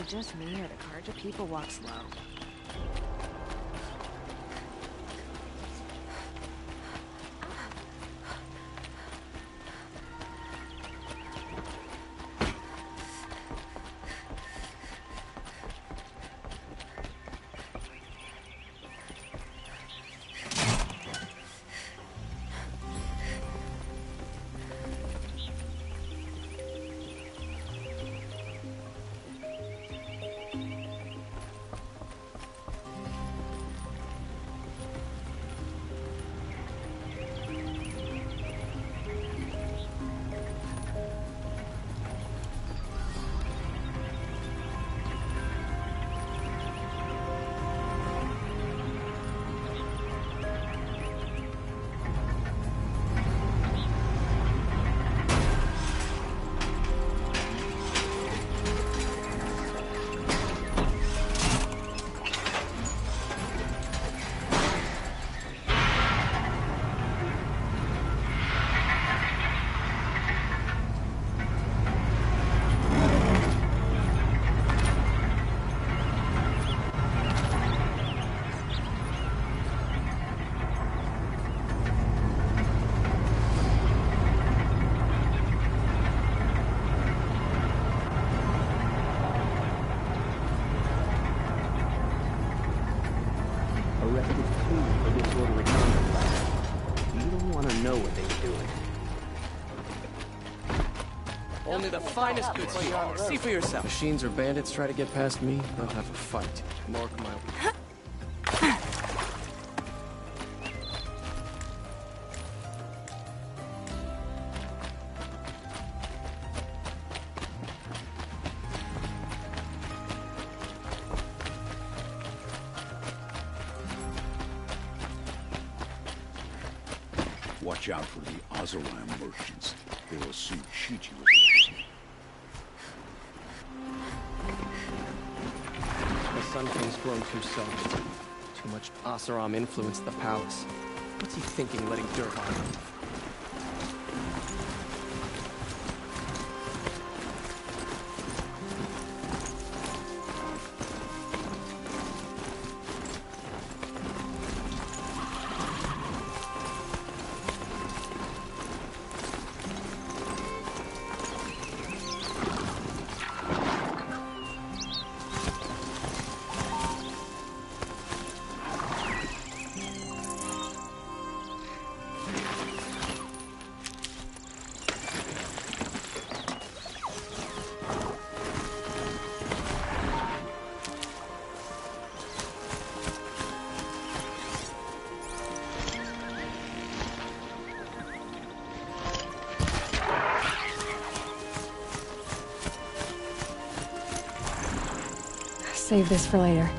it just me or the Carja people walk slow? Only the finest goods here. See for yourself. Machines or bandits try to get past me, they'll have a fight. Mark my words. Watch out for the Oseram merchants. They will soon shoot you. The Sun King's grown too selfish. Too much Oseram influenced the palace. What's he thinking, letting dirt on him? Save this for later.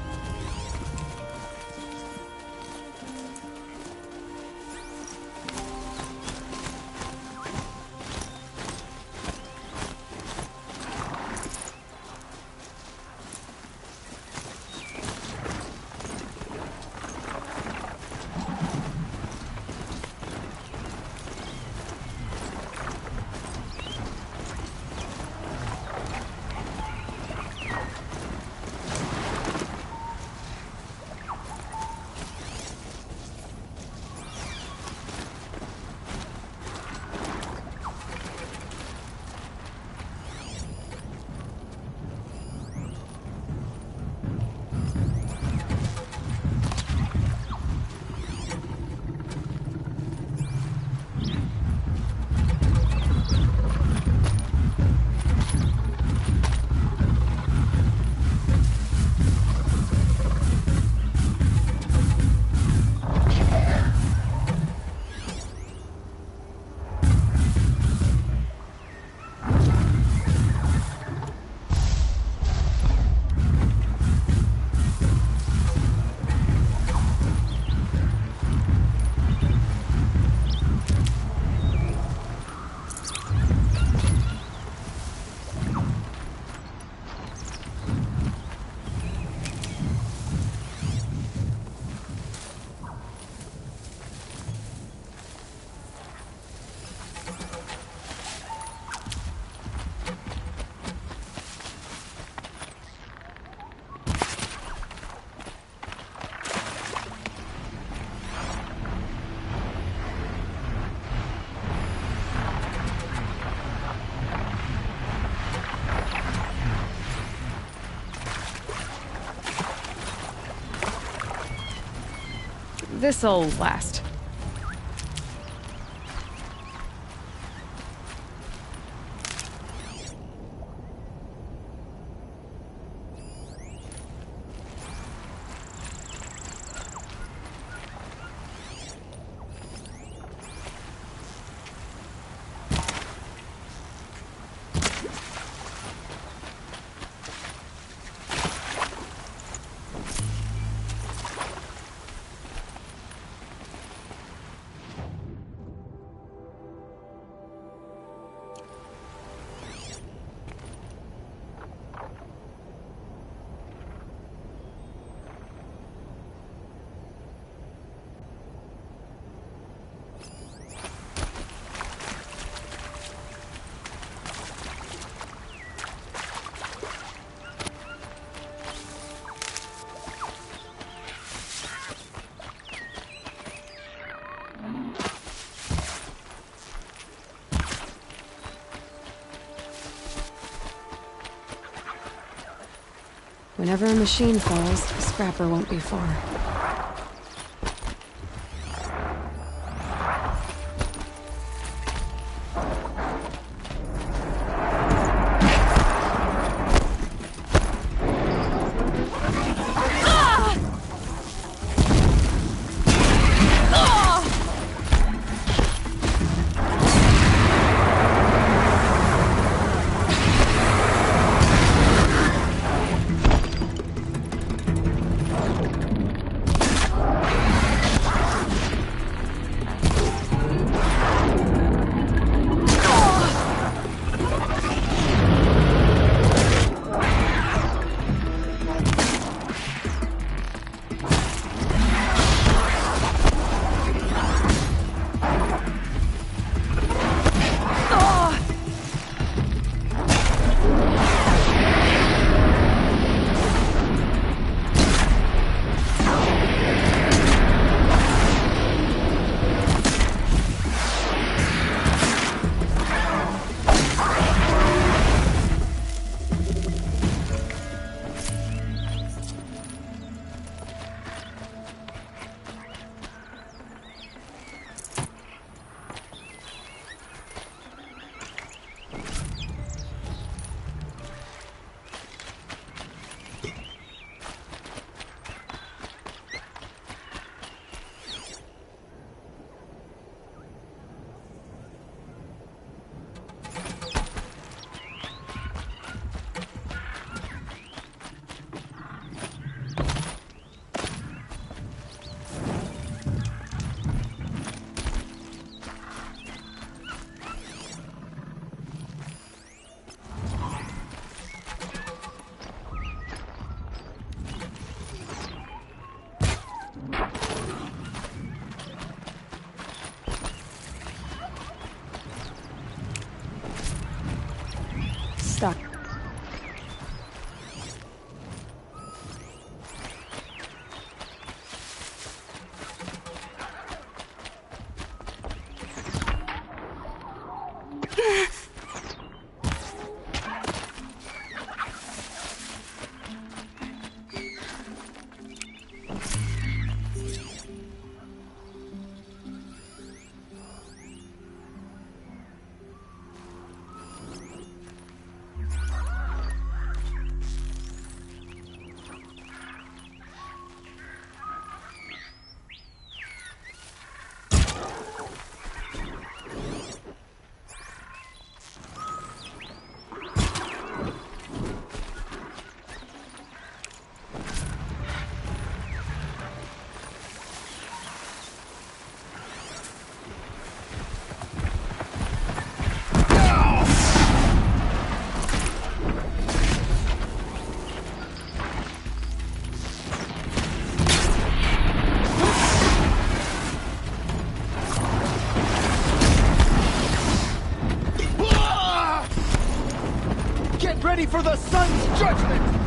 This'll last. Whenever a machine falls, Scrapper won't be far. Stuck. Ready for the sun's judgment!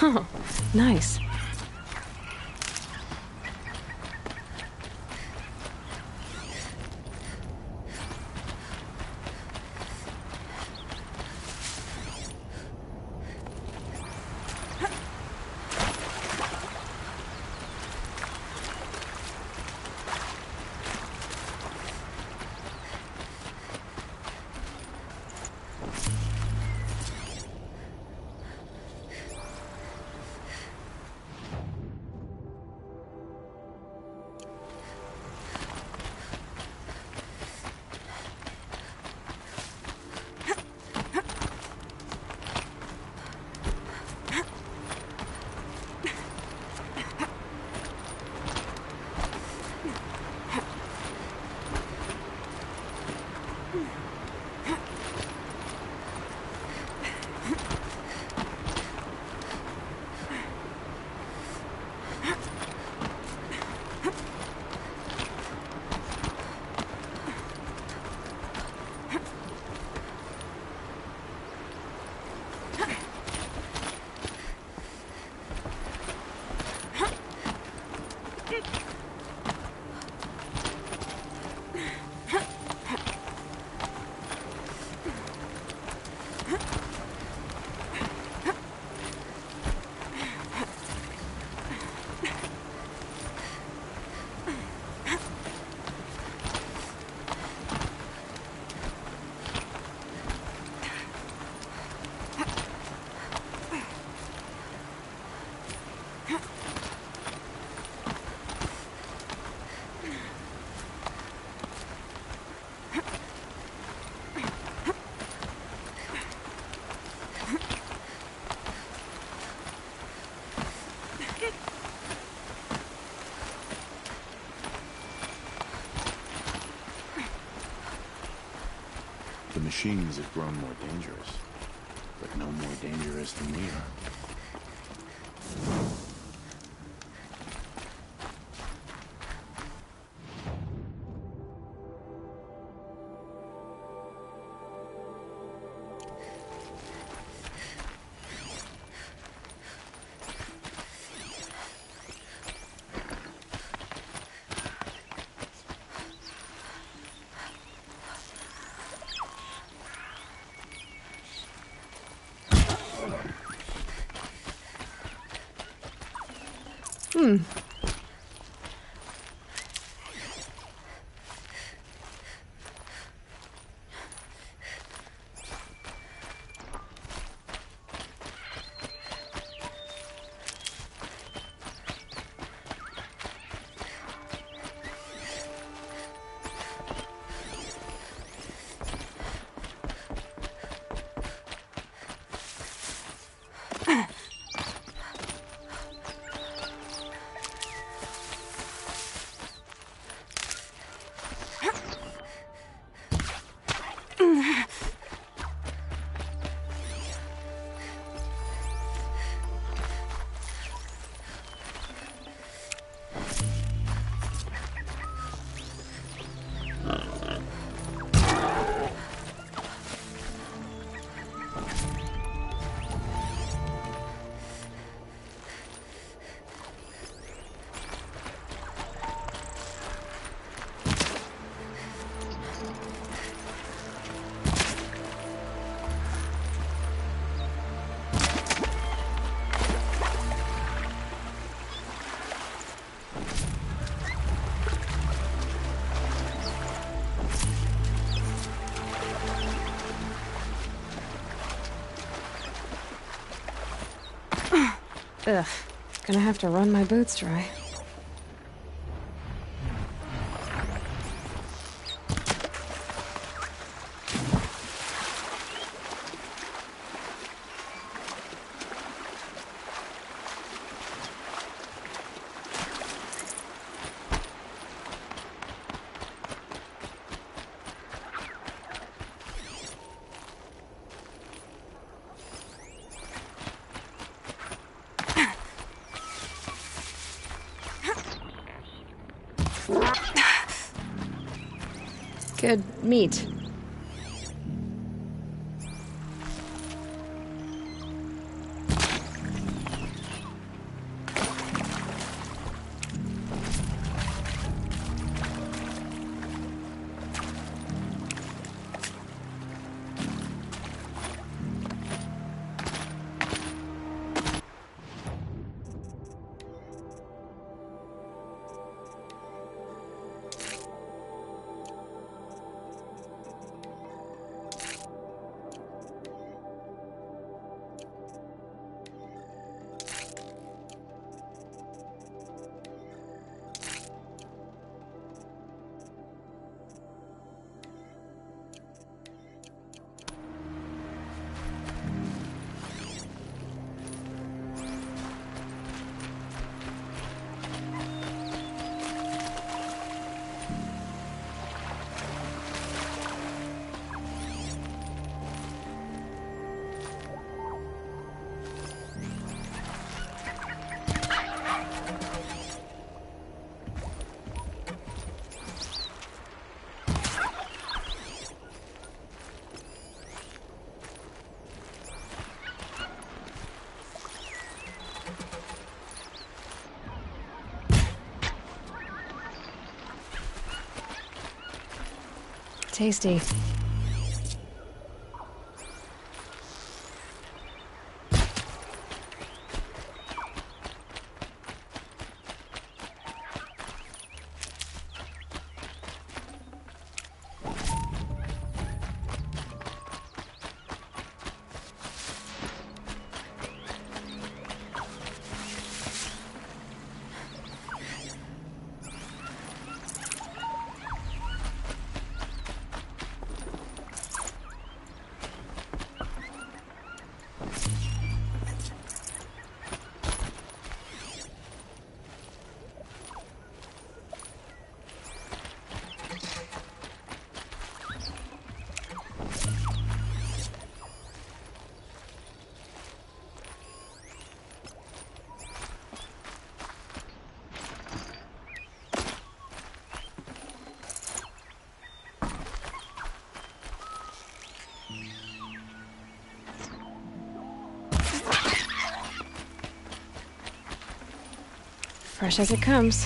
Oh, nice. The machines have grown more dangerous, but no more dangerous than we are. Ugh. Gonna have to run my boots dry. Good meat. Tasty. Fresh as it comes.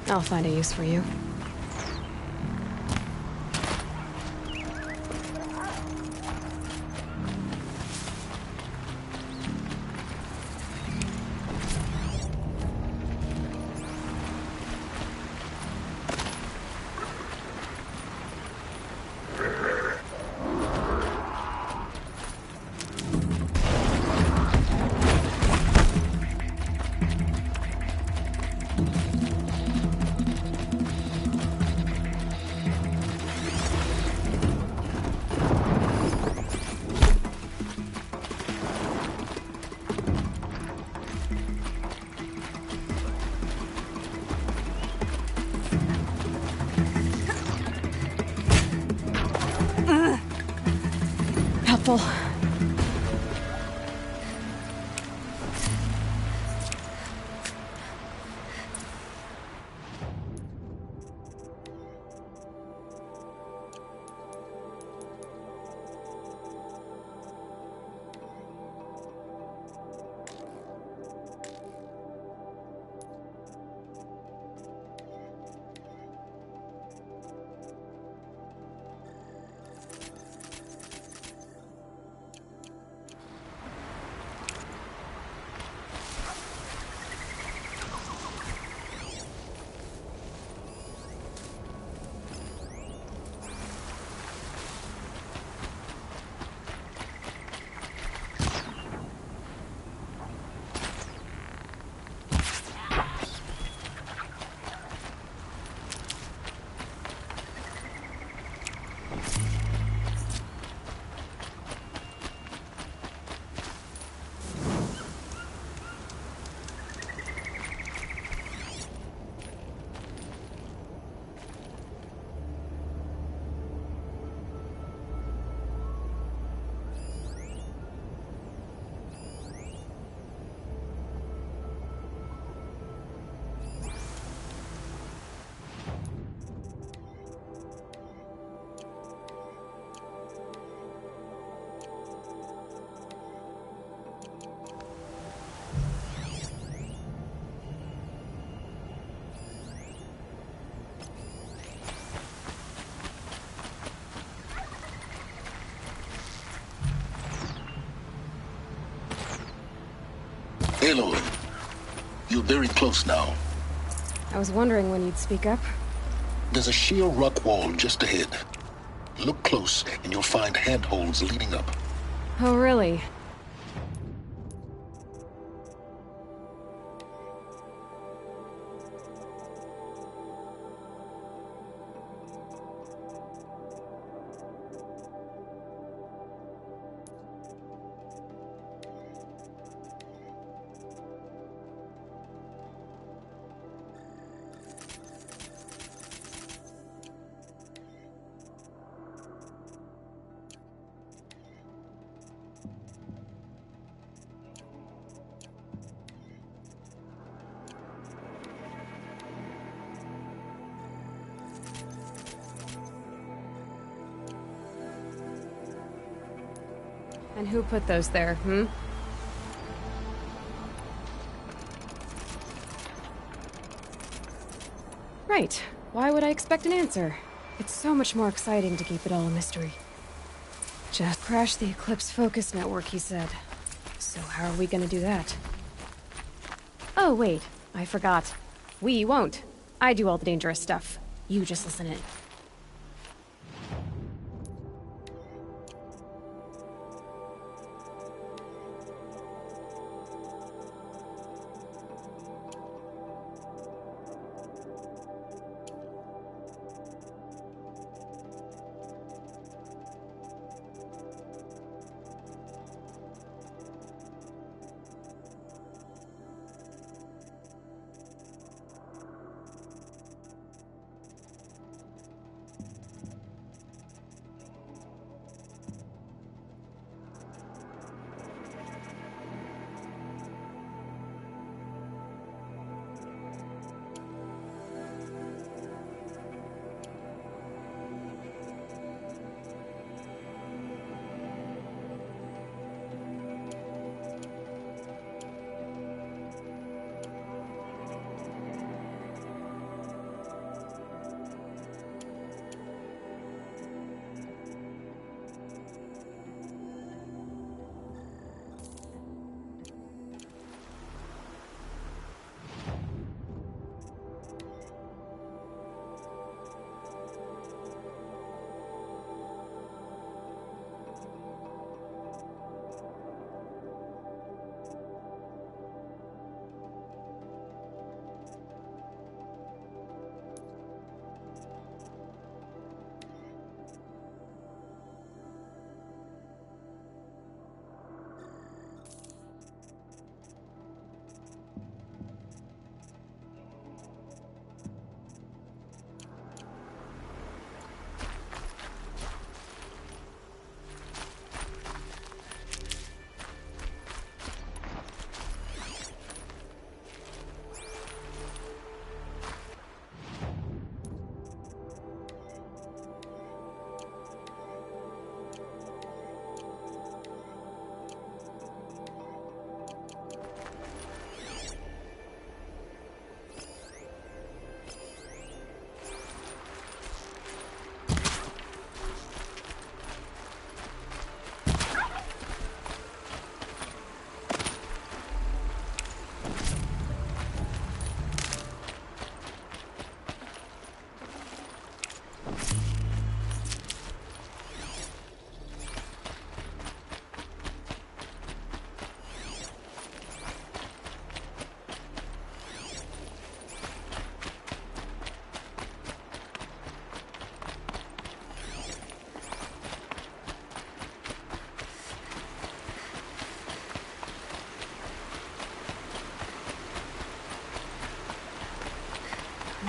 I'll find a use for you. Helpful. Aloy, you're very close now. I was wondering when you'd speak up. There's a sheer rock wall just ahead. Look close, and you'll find handholds leading up. Oh, really? And who put those there, hmm? Right. Why would I expect an answer? It's so much more exciting to keep it all a mystery. Just crash the Eclipse Focus Network, he said. So how are we gonna do that? Oh, wait. I forgot. We won't. I do all the dangerous stuff. You just listen in.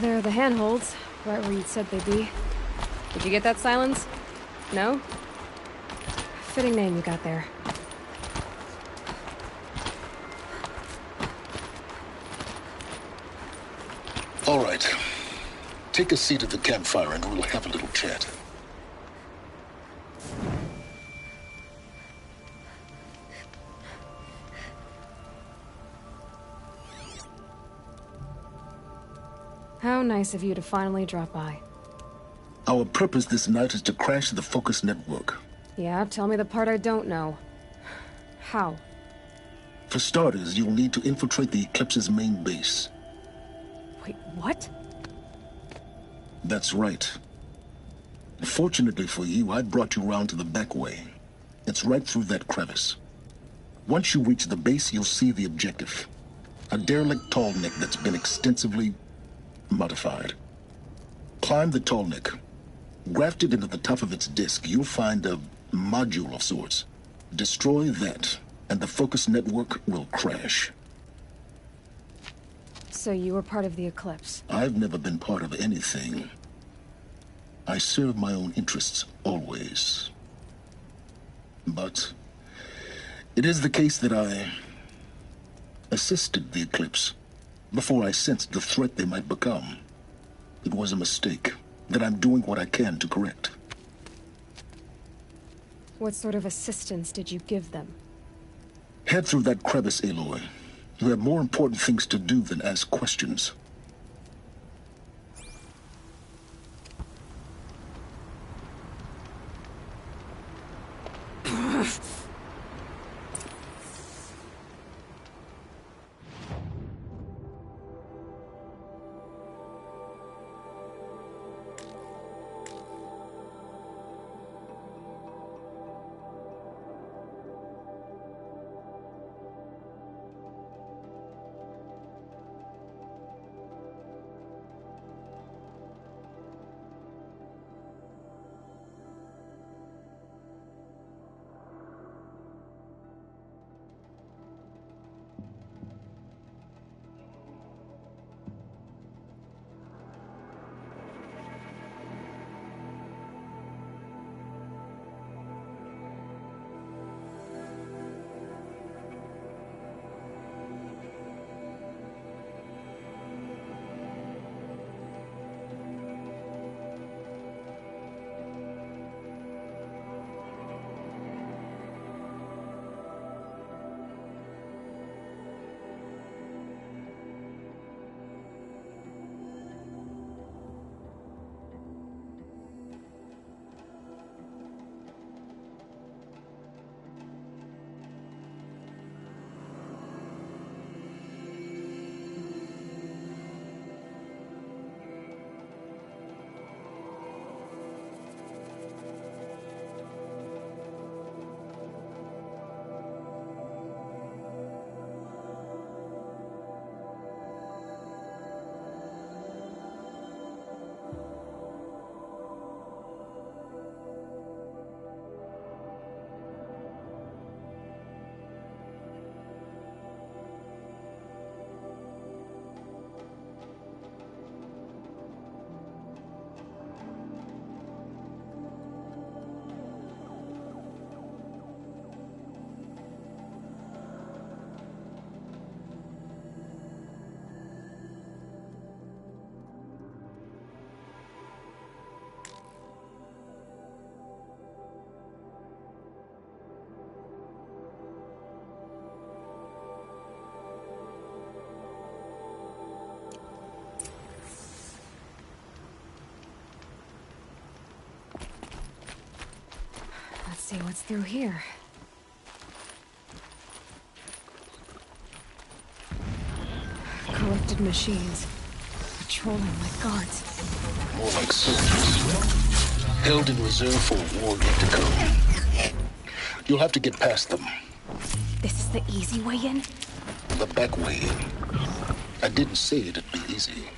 They're the handholds, right where you'd said they'd be. Did you get that, Silence? No? Fitting name you got there. All right. Take a seat at the campfire and we'll have a little chat. How nice of you to finally drop by. Our purpose this night is to crash the Focus Network. Yeah, tell me the part I don't know. How? For starters, you'll need to infiltrate the Eclipse's main base. Wait, what? That's right. Fortunately for you, I brought you round to the back way. It's right through that crevice. Once you reach the base, you'll see the objective. A derelict tallneck that's been extensively modified. Climb the tallneck. Grafted into the top of its disk, you'll find a module of sorts. Destroy that, and the focus network will crash. So you were part of the Eclipse. I've never been part of anything. I serve my own interests, always. But it is the case that I assisted the Eclipse before I sensed the threat they might become. It was a mistake that I'm doing what I can to correct. What sort of assistance did you give them? Head through that crevice, Aloy. You have more important things to do than ask questions. Let's see what's through here. Corrupted machines. Patrolling like guards. More like soldiers. Held in reserve for a war yet to come. You'll have to get past them. This is the easy way in? The back way in. I didn't say it'd be easy.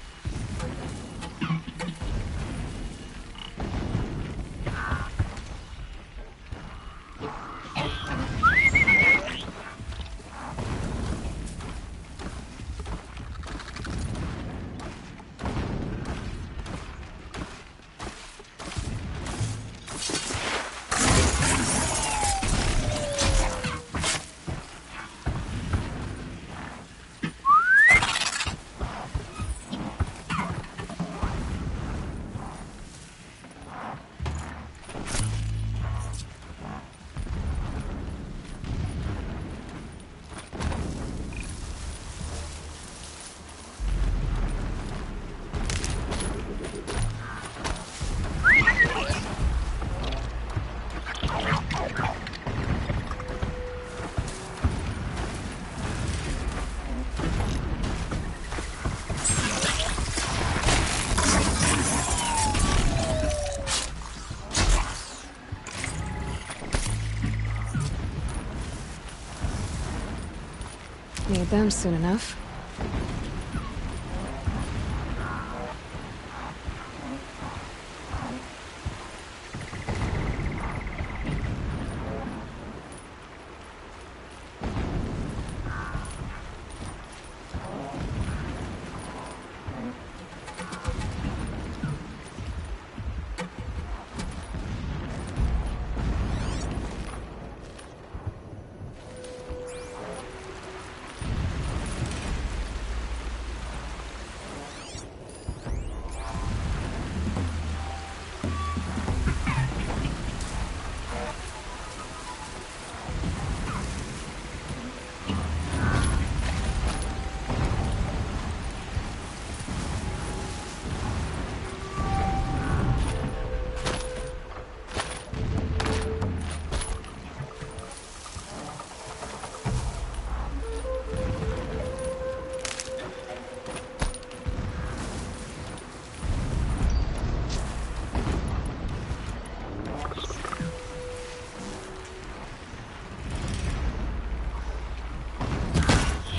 need them soon enough.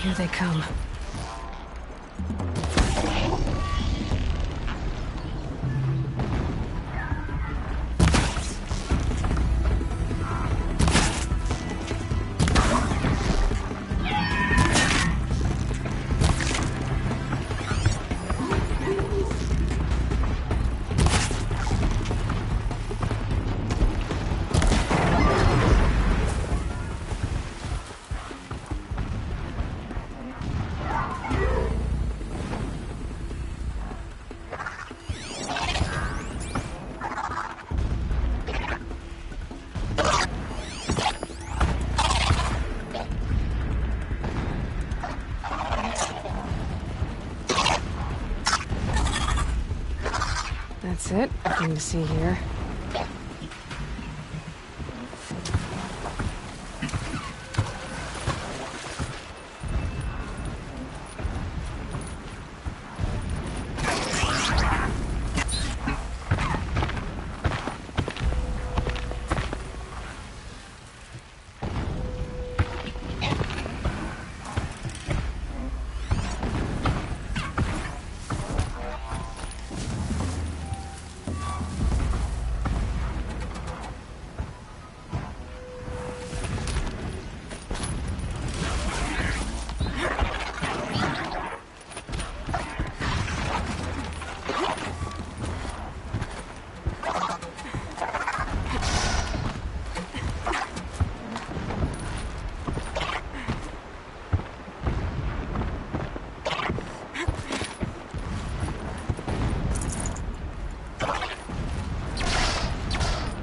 Here they come. That's it. Nothing to see here.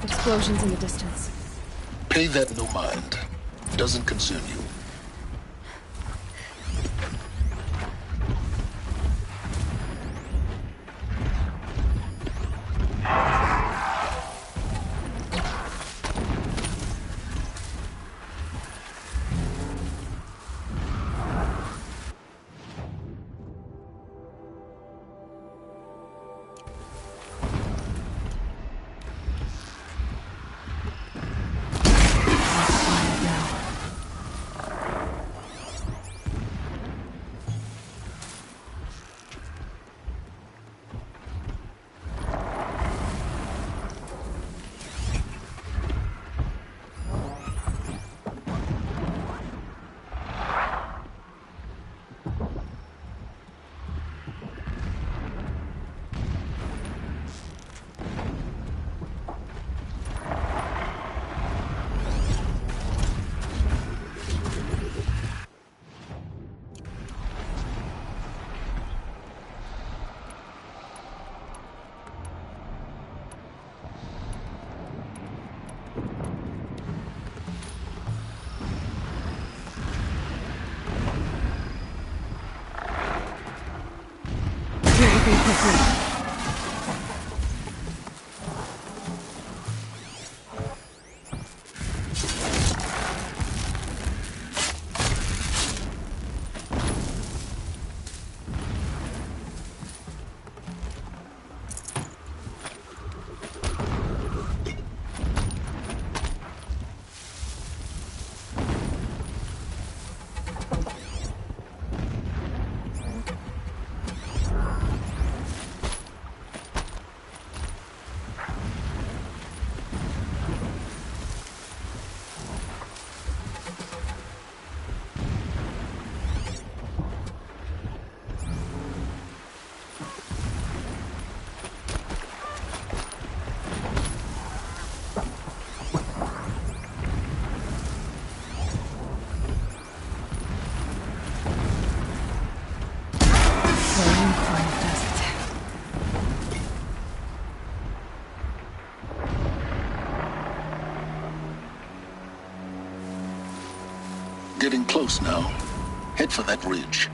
Explosions in the distance. Pay that no mind. Doesn't concern you. close now. Head for that ridge.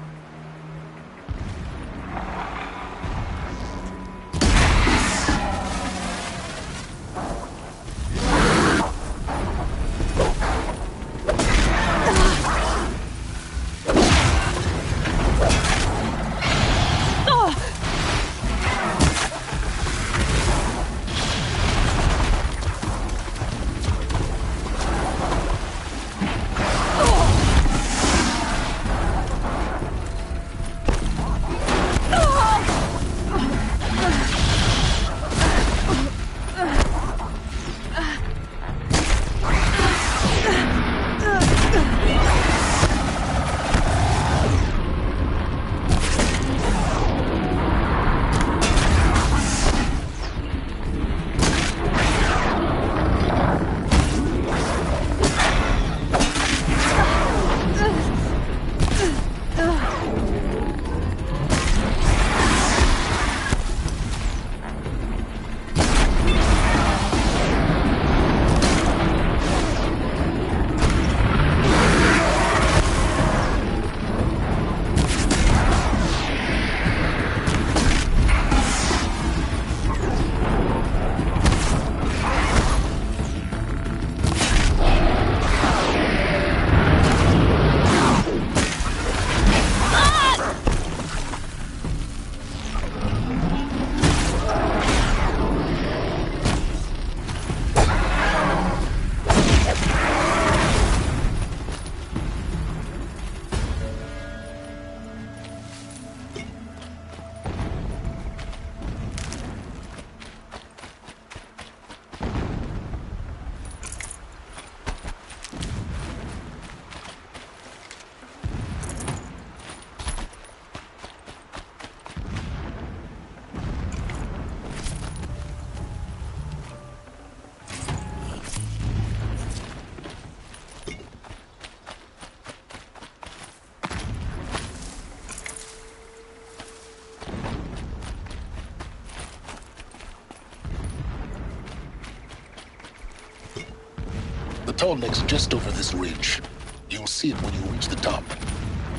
The tall neck's just over this ridge. You'll see it when you reach the top.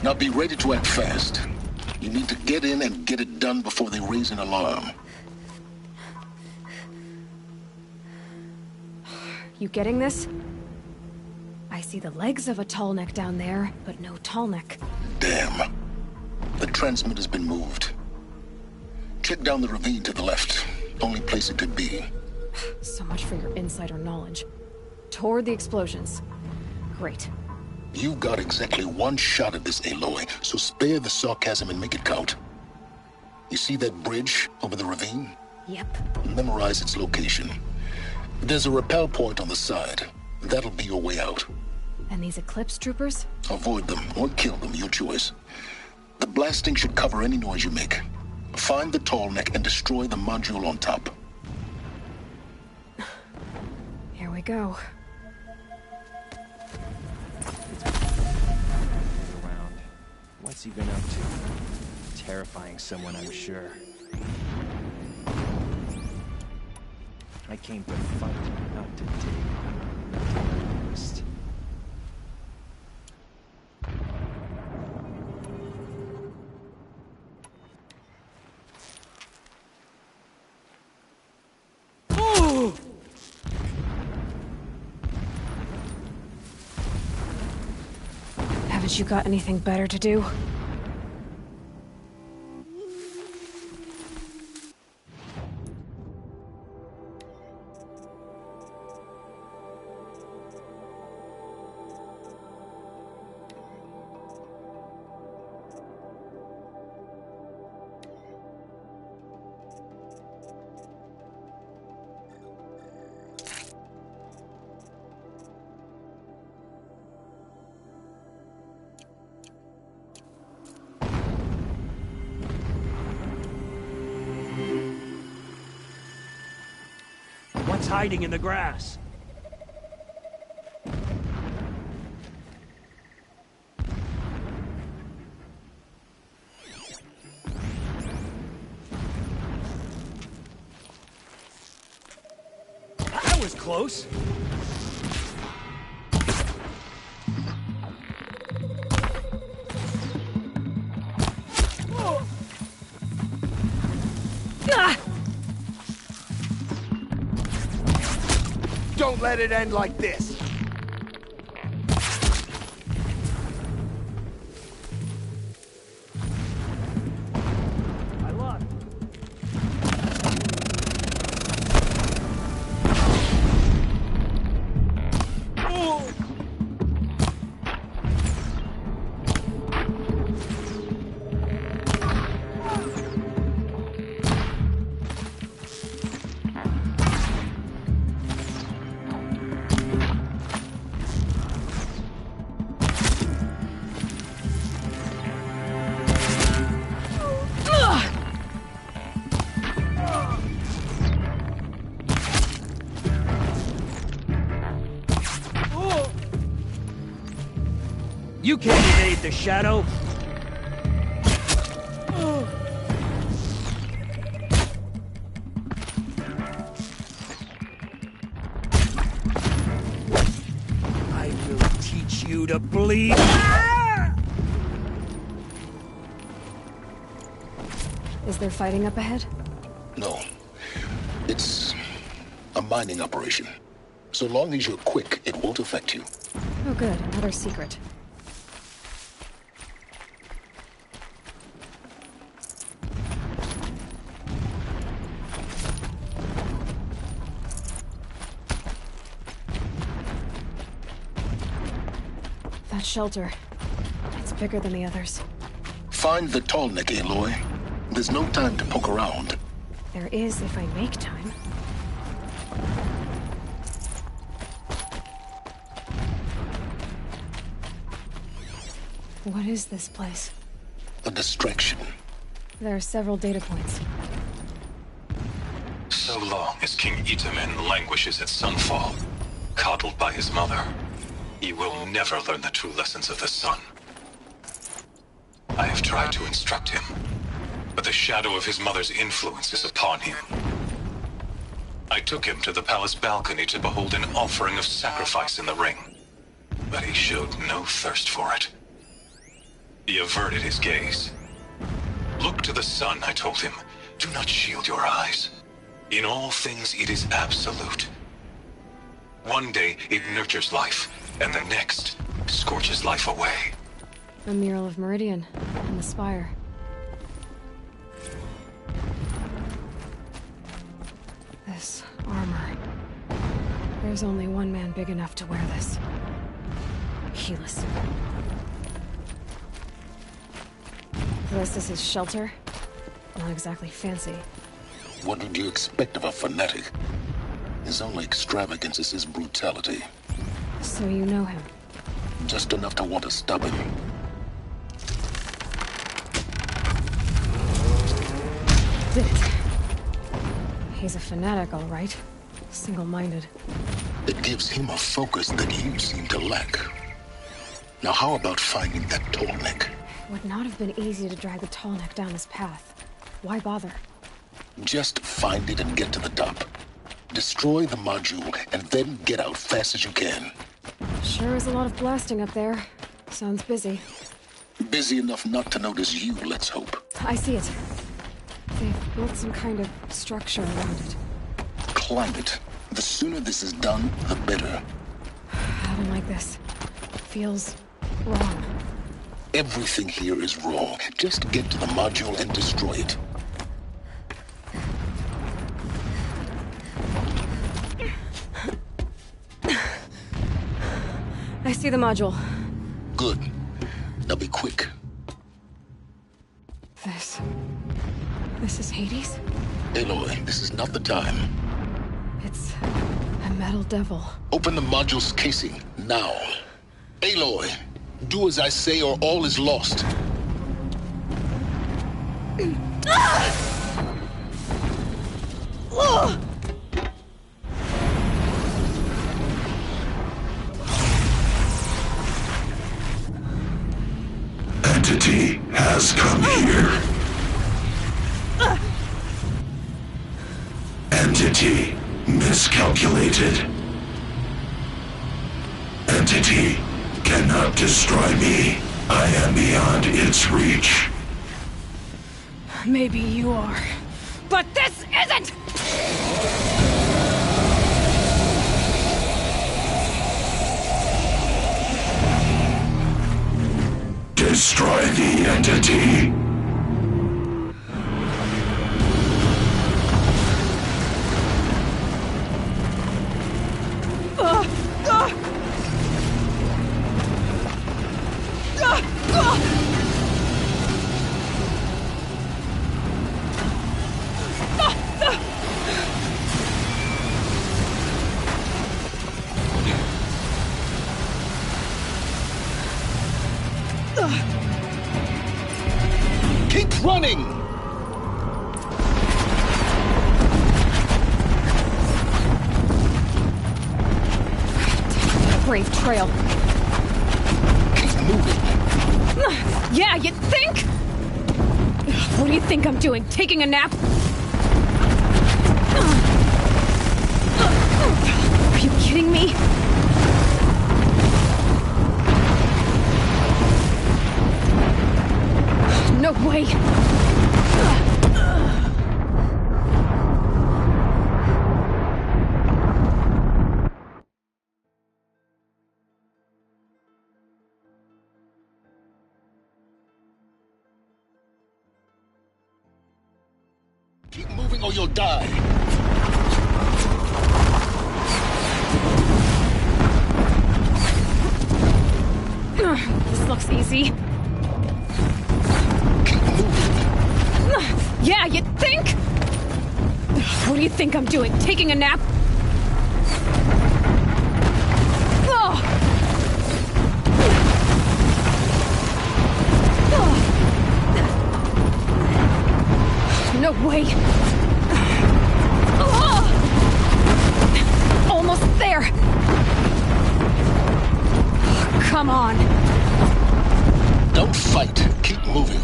Now be ready to act fast. You need to get in and get it done before they raise an alarm. You getting this? I see the legs of a tall neck down there, but no tall neck. Damn. The transmitter's been moved. Check down the ravine to the left. Only place it could be. So much for your insider knowledge. Toward the explosions. Great. You've got exactly one shot at this, Aloy, so spare the sarcasm and make it count. You see that bridge over the ravine? Yep. Memorize its location. There's a rappel point on the side. That'll be your way out. And these Eclipse troopers? Avoid them or kill them, your choice. The blasting should cover any noise you make. Find the tall neck and destroy the module on top. Here we go. Around. What's he been up to? Terrifying someone, I'm sure. I came to fight, not to dig. Not to rest. Haven't you got anything better to do? What's hiding in the grass? That was close. Ah! Don't let it end like this. I lost. You can't evade the shadow. I will teach you to bleed. Is there fighting up ahead? No. It's a mining operation. So long as you're quick, it won't affect you. Oh good, another secret. That shelter. It's bigger than the others. Find the tall neck, Aloy. There's no time to poke around. There is if I make time. What is this place? A distraction. There are several data points. So long as King Itamen languishes at Sunfall, coddled by his mother, he will never learn the true lessons of the sun. I have tried to instruct him, but the shadow of his mother's influence is upon him. I took him to the palace balcony to behold an offering of sacrifice in the ring, but he showed no thirst for it. He averted his gaze. Look to the sun, I told him. Do not shield your eyes. In all things, it is absolute. One day, it nurtures life, and the next, scorches life away. A mural of Meridian and the spire. This armor. There's only one man big enough to wear this. Helis. This is his shelter? Not exactly fancy. What would you expect of a fanatic? His only extravagance is his brutality. So you know him? Just enough to want to stop him. Did it. He's a fanatic, all right. Single-minded. It gives him a focus that you seem to lack. Now how about finding that tall neck? Would not have been easy to drag the tall neck down his path. Why bother? Just find it and get to the top. Destroy the module, and then get out fast as you can. Sure is a lot of blasting up there. Sounds busy. Busy enough not to notice you, let's hope. I see it. They've built some kind of structure around it. Climb it. The sooner this is done, the better. I don't like this. Feels wrong. Everything here is wrong. Just get to the module and destroy it. I see the module. Good. Now be quick. This is Hades? Aloy, this is not the time. It's a metal devil. Open the module's casing, now. Aloy, do as I say or all is lost. Entity has come here. Entity miscalculated. Entity cannot destroy me. I am beyond its reach. Maybe you are. But this isn't! Destroy the entity. Keep running! Brave trail. Keep moving. Yeah, you think? What do you think I'm doing? Taking a nap? Are you kidding me? No way! Keep moving or you'll die. This looks easy. Keep moving. Yeah, you think? What do you think I'm doing? Taking a nap? No way! Almost there! Come on! Don't fight. Keep moving.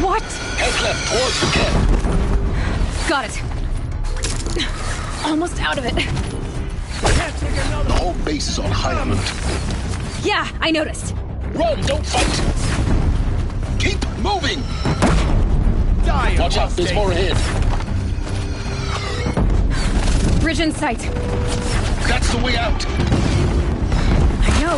What? Head left towards the camp. Got it. Almost out of it. The whole base is on high alert. Yeah, I noticed. Run, don't fight! Keep moving! Watch out, there's more ahead. Bridge in sight. That's the way out. I know.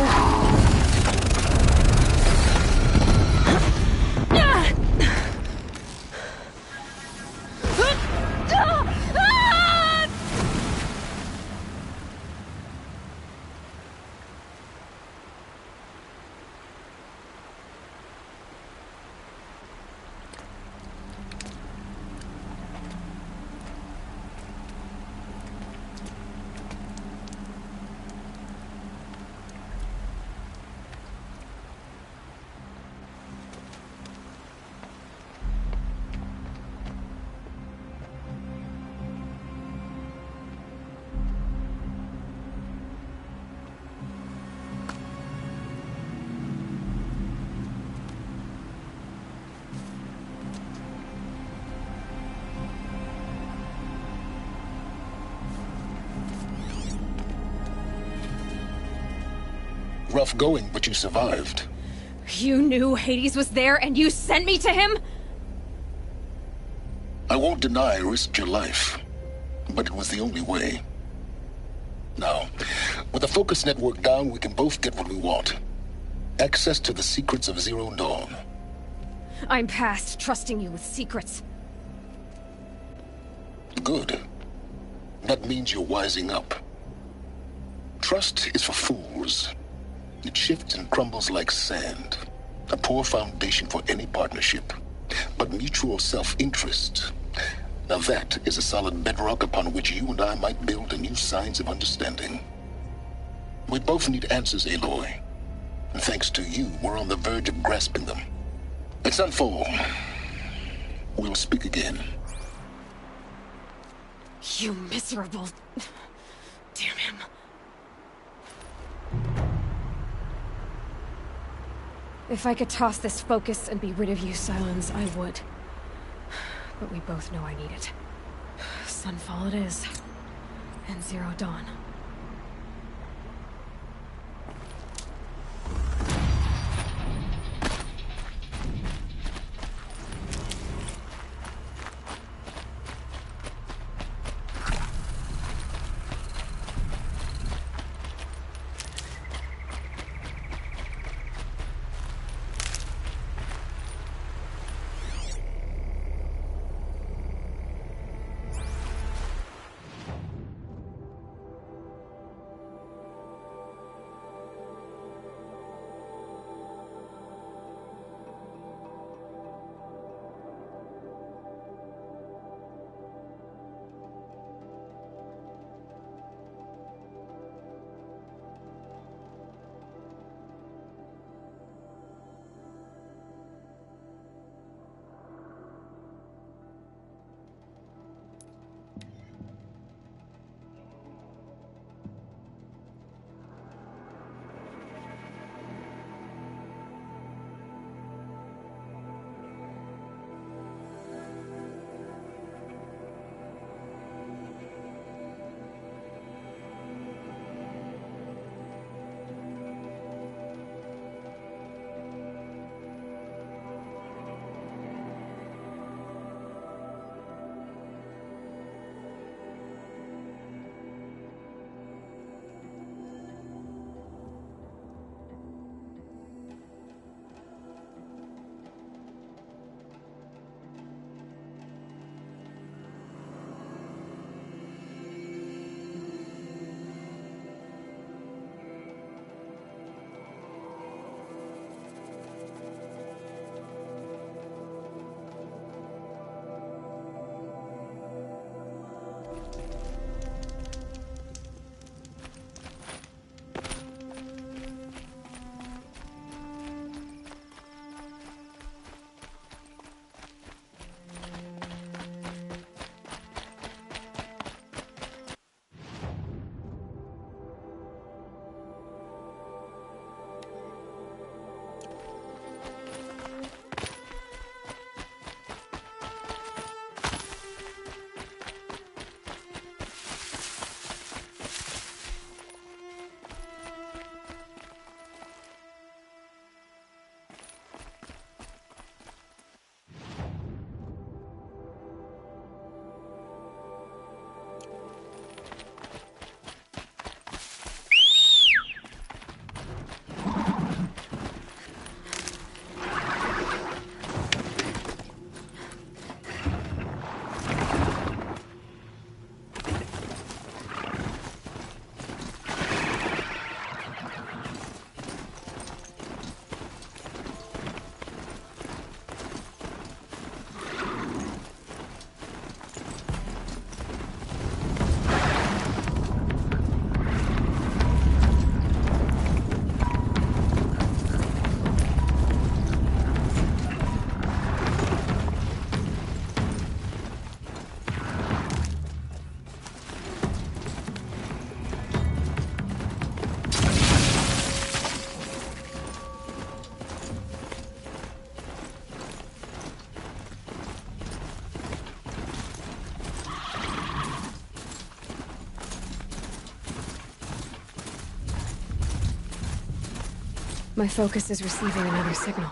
Rough going, but you survived. You knew Hades was there and you sent me to him? I won't deny I risked your life, but it was the only way. Now, with the focus network down, we can both get what we want. Access to the secrets of Zero Dawn. I'm past trusting you with secrets. Good. That means you're wising up. Trust is for fools. It shifts and crumbles like sand. A poor foundation for any partnership. But mutual self-interest, now that is a solid bedrock upon which you and I might build a new science of understanding. We both need answers, Aloy. And thanks to you, we're on the verge of grasping them. At Sunfall, we'll speak again. You miserable... Damn him. If I could toss this focus and be rid of you, Sylens, I would. But we both know I need it. Sunfall it is. And Zero Dawn. My focus is receiving another signal.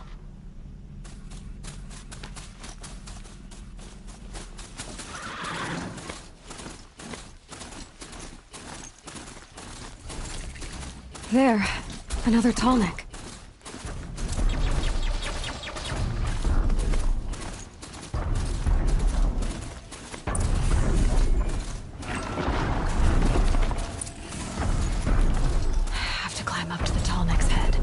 There. Another tall neck. Have to climb up to the tall neck's head.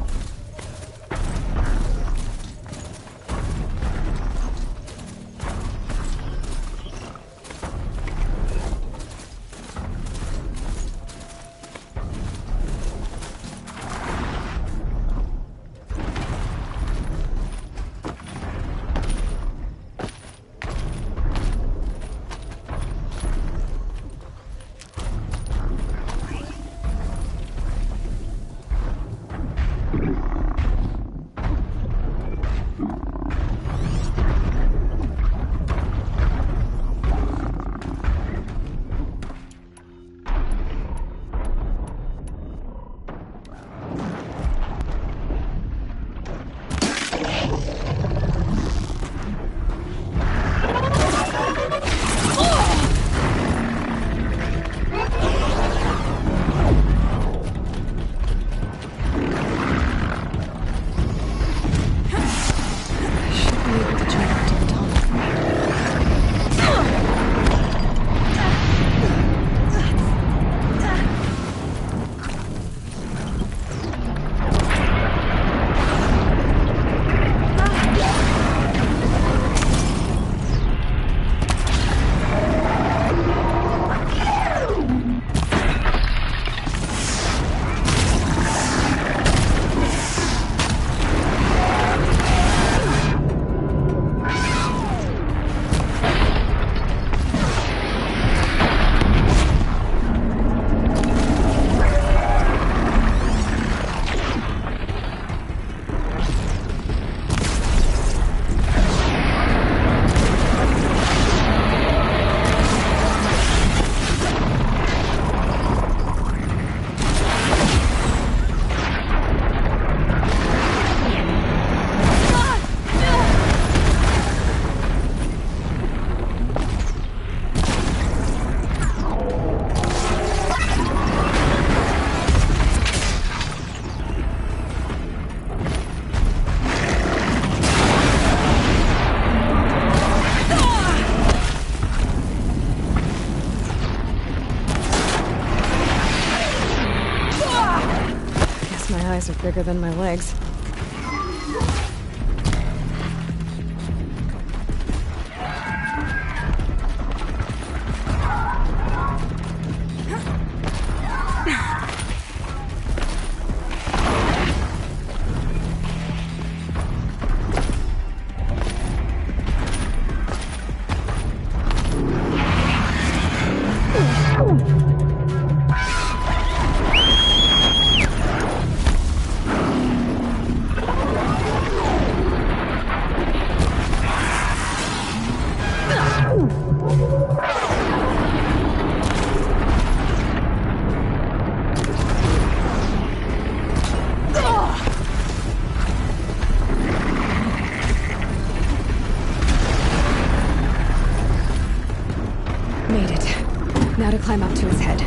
My eyes are bigger than my legs. Made it. Now to climb up to his head.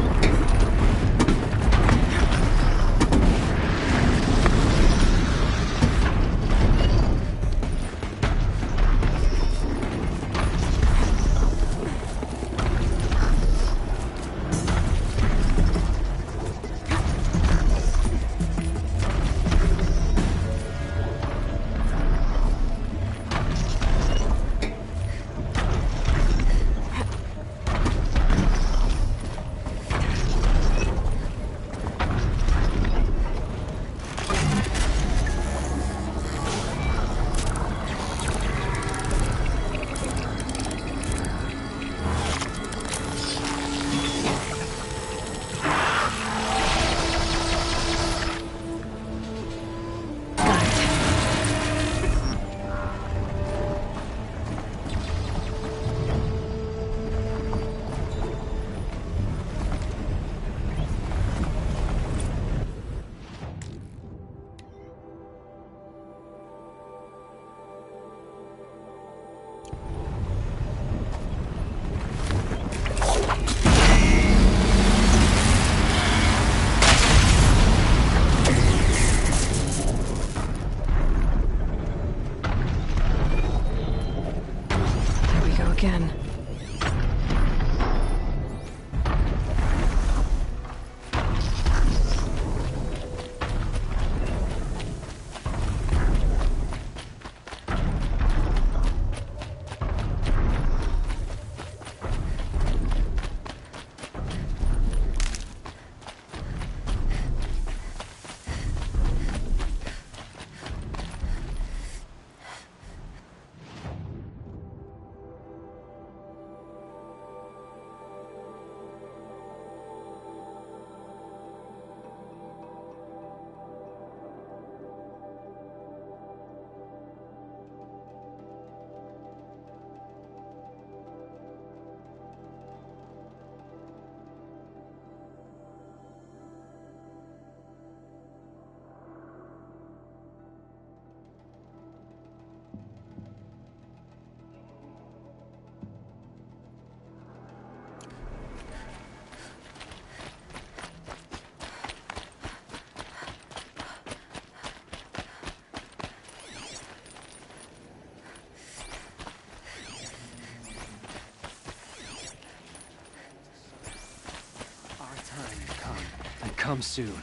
come soon.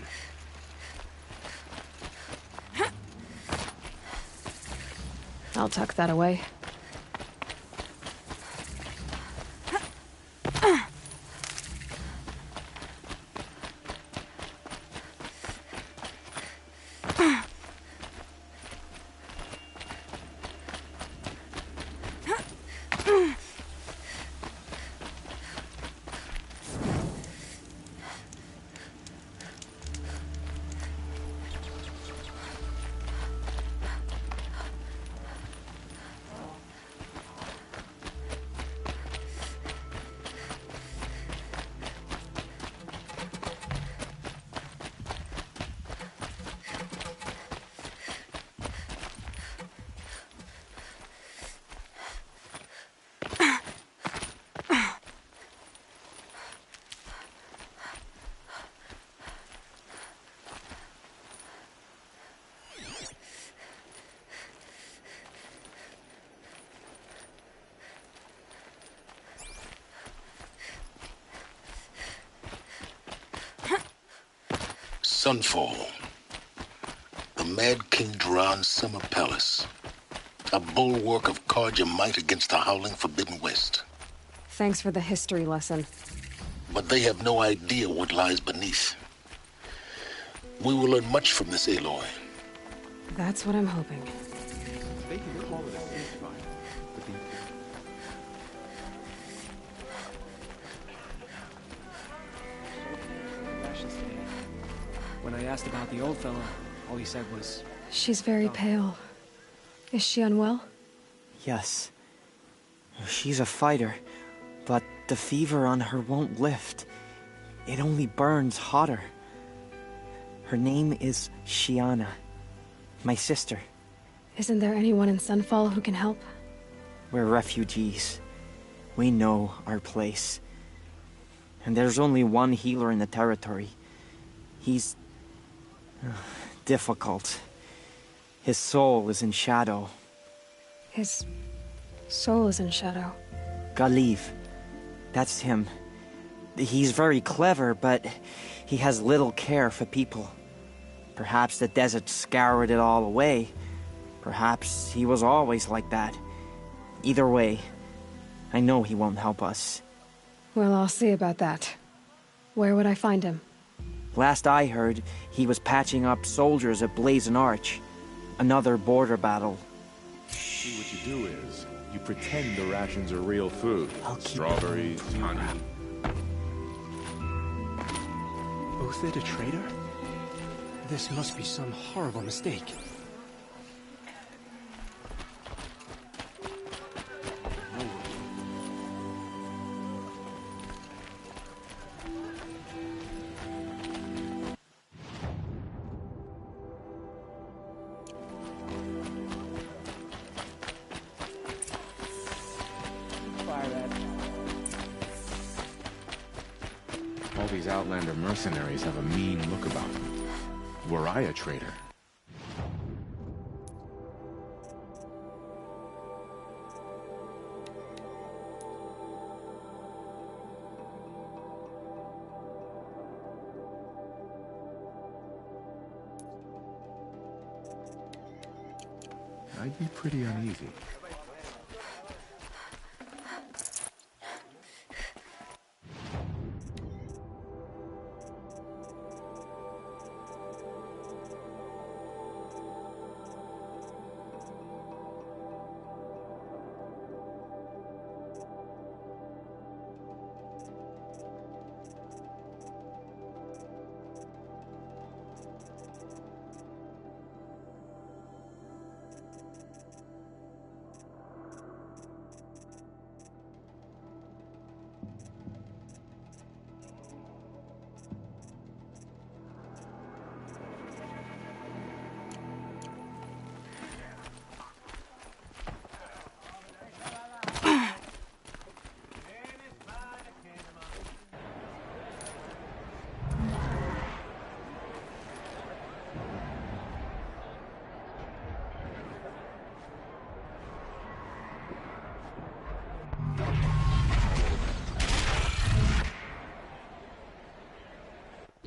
I'll tuck that away. Sunfall. The Mad King Jiran's summer palace. A bulwark of Carja might against the howling Forbidden West. Thanks for the history lesson. But they have no idea what lies beneath. We will learn much from this Aloy. That's what I'm hoping. They can call it a ceasefire, but the When I asked about the old fella, all he said was, She's very pale. Is she unwell? Yes. She's a fighter, but the fever on her won't lift. It only burns hotter. Her name is Shiana, my sister. Isn't there anyone in Sunfall who can help? We're refugees. We know our place. And there's only one healer in the territory. He's difficult. His soul is in shadow. His soul is in shadow. Galiv. That's him. He's very clever, but he has little care for people. Perhaps the desert scoured it all away. Perhaps he was always like that. Either way, I know he won't help us. Well, I'll see about that. Where would I find him? Last I heard, he was patching up soldiers at Blazon Arch. Another border battle. see what you do is, you pretend the rations are real food. I'll keep Strawberries, honey. Uthid a traitor? This must be some horrible mistake. All these Outlander mercenaries have a mean look about them. Were I a traitor? I'd be pretty uneasy.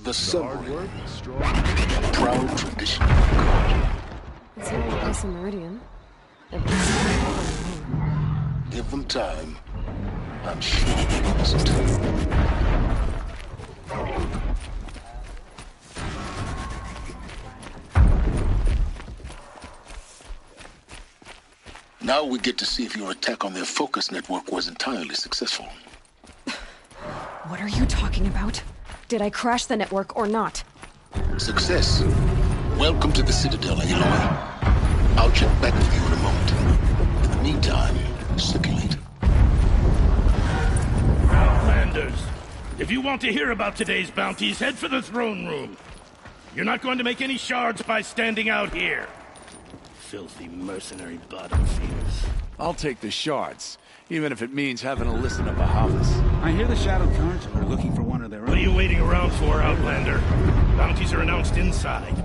The Sun Hard Ring, work, strong. a proud tradition of Carja. It's not a place in Meridian. Everyone's Give them time. I'm sure they must. Now we get to see if your attack on their focus network was entirely successful. What are you talking about? Did I crash the network or not? Success. Welcome to the Citadel, Aloy. I'll check back with you in a moment. In the meantime, circulate. Outlanders, if you want to hear about today's bounties, head for the throne room. You're not going to make any shards by standing out here. Filthy mercenary bottom feeders. I'll take the shards, even if it means having to listen to Bahavas. I hear the Shadow Council are looking for one of their own. What are you waiting around for, Outlander? Bounties are announced inside.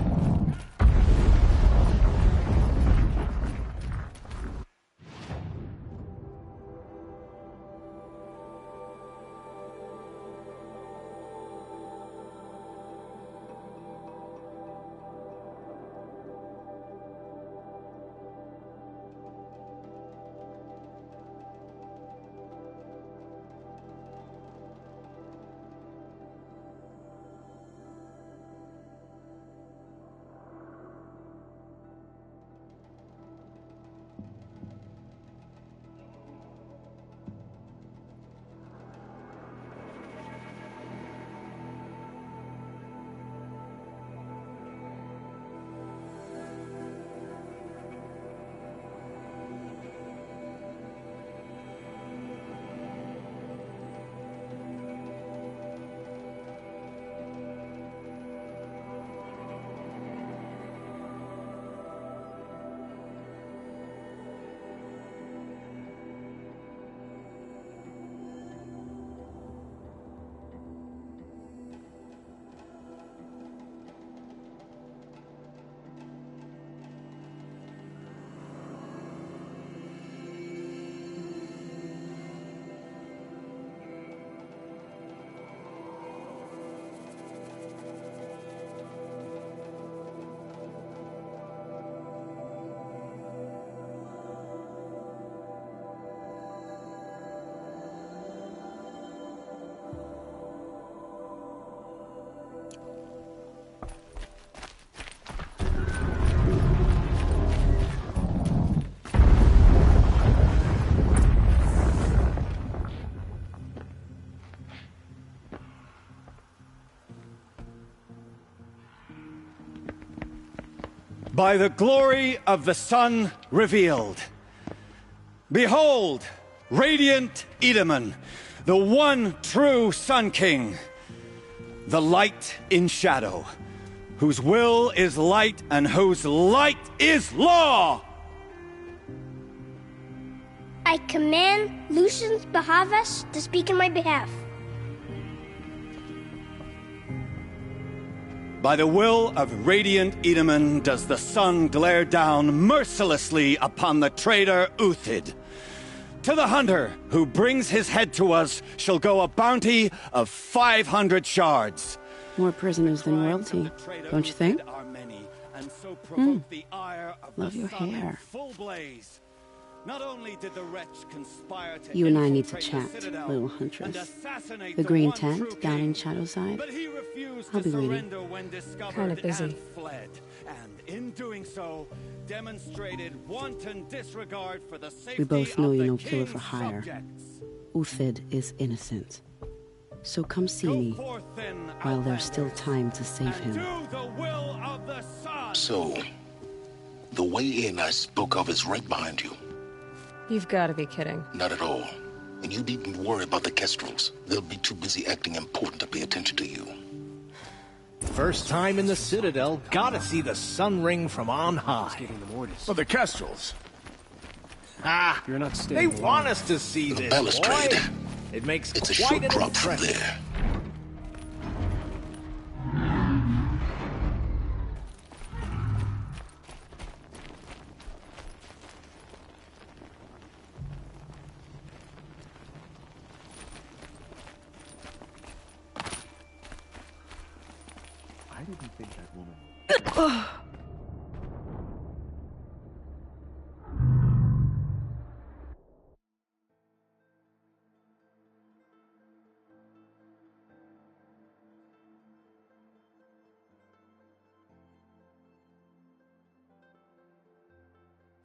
By the glory of the sun revealed. Behold, radiant Edaman, the one true Sun King, the light in shadow, whose will is light and whose light is law! I command Lucius Bahavas to speak in my behalf. By the will of radiant Edaman does the sun glare down mercilessly upon the traitor Uthid. To the hunter who brings his head to us shall go a bounty of 500 shards. More prisoners than royalty, don't you think? Love your hair. Not only did the wretch conspire to You and I need to chat, little huntress. The green tent down in Shadowside. I'll be waiting. Kind of busy. And in doing so, demonstrated wanton disregard for the safety We both know of you're the no killer for king's hire. subjects. Uthid is innocent. So come see me while there's still time to save him. So, the way in I spoke of is right behind you. You've got to be kidding. Not at all. And you needn't worry about the Kestrels. They'll be too busy acting important to pay attention to you. First time in the Citadel, gotta see the Sun Ring from on high. Well, the Kestrels. Ah, You're not they staying want long. us to see The this, balustrade. boy. It makes It's a quite short an drop from impression. there.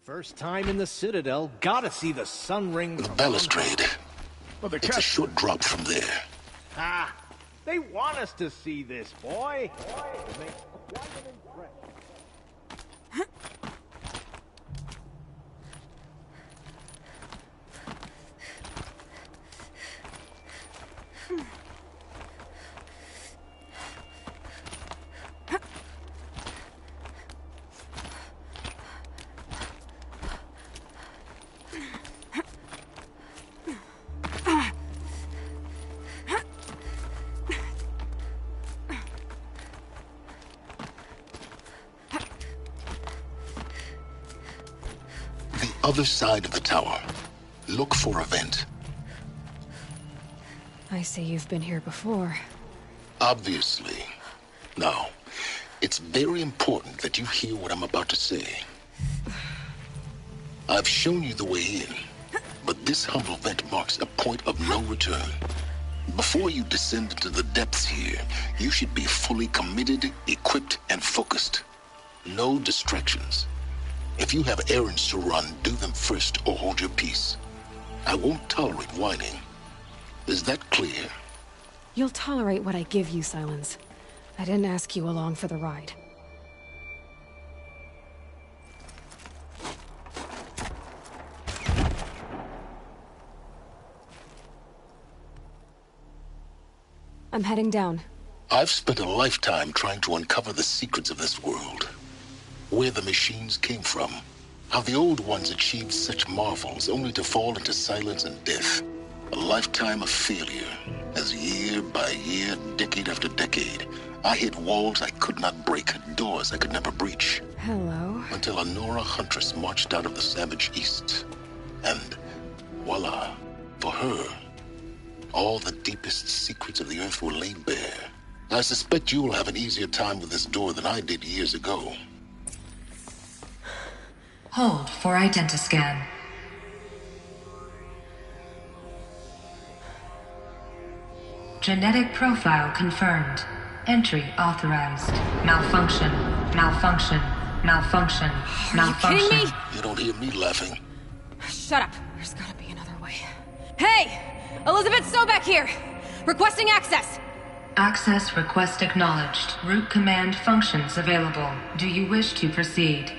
First time in the Citadel, gotta see the sun ring. The balustrade. It's a short drop from there. Ah, they want us to see this, boy. It makes quite an impression. Other side of the tower. Look for a vent. I see you've been here before. Obviously. Now, it's very important that you hear what I'm about to say. I've shown you the way in, but this humble vent marks a point of no return. Before you descend into the depths here, you should be fully committed, equipped, and focused. No distractions. If you have errands to run, do them first or hold your peace. I won't tolerate whining. Is that clear? You'll tolerate what I give you, Silence. I didn't ask you along for the ride. I'm heading down. I've spent a lifetime trying to uncover the secrets of this world. Where the machines came from. How the old ones achieved such marvels only to fall into silence and death. A lifetime of failure, as year by year, decade after decade, I hit walls I could not break, doors I could never breach. Hello. Until a Nora huntress marched out of the savage east. And voila, for her, all the deepest secrets of the earth were laid bare. I suspect you will have an easier time with this door than I did years ago. Hold for identiscan. Genetic profile confirmed. Entry authorized. Malfunction. Malfunction. Malfunction. Malfunction. Are you kidding me? You don't hear me laughing. Shut up. There's gotta be another way. Hey! Elizabeth Sobek here! Requesting access! Access request acknowledged. Root command functions available. Do you wish to proceed?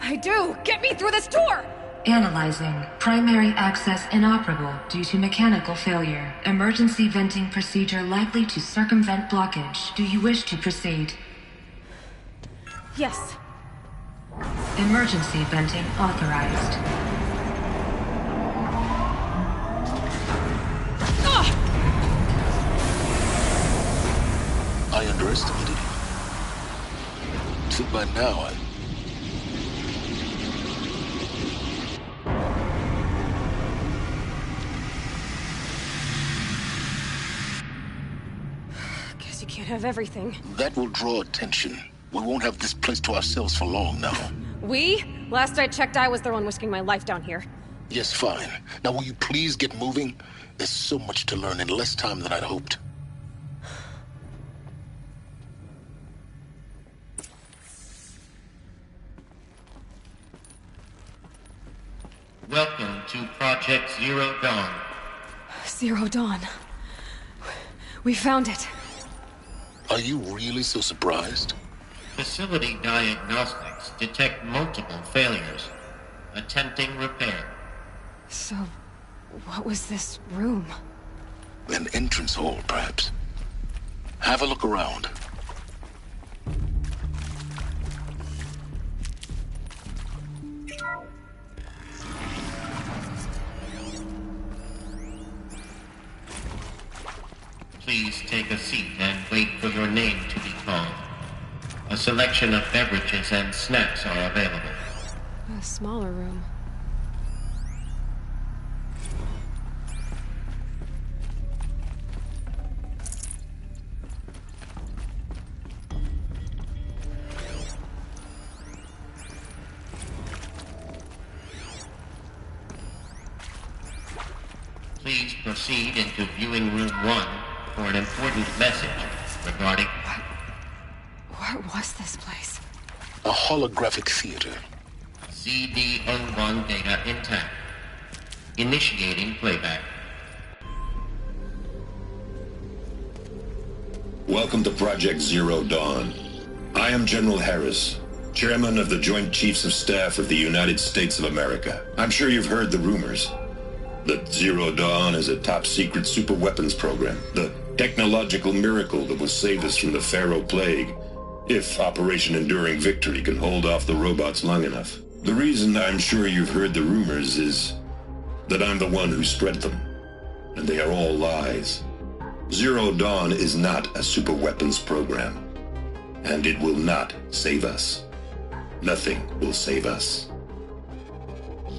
I do! Get me through this door! Analyzing. Primary access inoperable due to mechanical failure. Emergency venting procedure likely to circumvent blockage. Do you wish to proceed? Yes. Emergency venting authorized. I underestimated you. Think by now Guess you can't have everything. that will draw attention. We won't have this place to ourselves for long now. We? Last I checked, I was the one risking my life down here. Yes, fine. Now will you please get moving? There's so much to learn in less time than I'd hoped. Welcome to Project Zero Dawn. Zero Dawn. We found it. Are you really so surprised? Facility diagnostics detect multiple failures. Attempting repair. So, what was this room? An entrance hall, perhaps. Have a look around. Please take a seat and wait for your name to be called. A selection of beverages and snacks are available. A smaller room. Please proceed into viewing room 1 for an important message regarding... What was this place? A holographic theater. CD01 data intact. Initiating playback. Welcome to Project Zero Dawn. I am General Harris, Chairman of the Joint Chiefs of Staff of the United States of America. I'm sure you've heard the rumors that Zero Dawn is a top-secret superweapons program, the technological miracle that will save us from the Pharaoh Plague, if Operation Enduring Victory can hold off the robots long enough. The reason I'm sure you've heard the rumors is that I'm the one who spread them, and they are all lies. Zero Dawn is not a superweapons program, and it will not save us. Nothing will save us.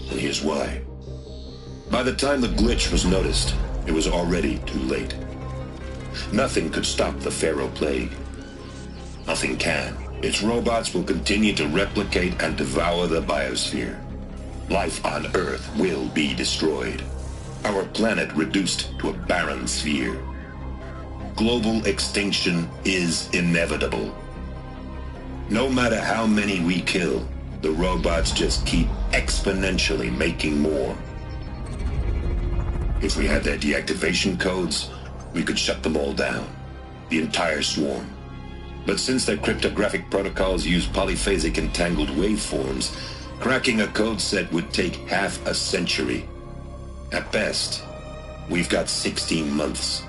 And here's why. By the time the glitch was noticed, it was already too late. Nothing could stop the Pharaoh Plague. Nothing can. Its robots will continue to replicate and devour the biosphere. Life on Earth will be destroyed. Our planet reduced to a barren sphere. Global extinction is inevitable. No matter how many we kill, the robots just keep exponentially making more. If we had their deactivation codes, we could shut them all down. The entire swarm. But since their cryptographic protocols use polyphasic entangled waveforms, cracking a code set would take half a century. At best, we've got 16 months.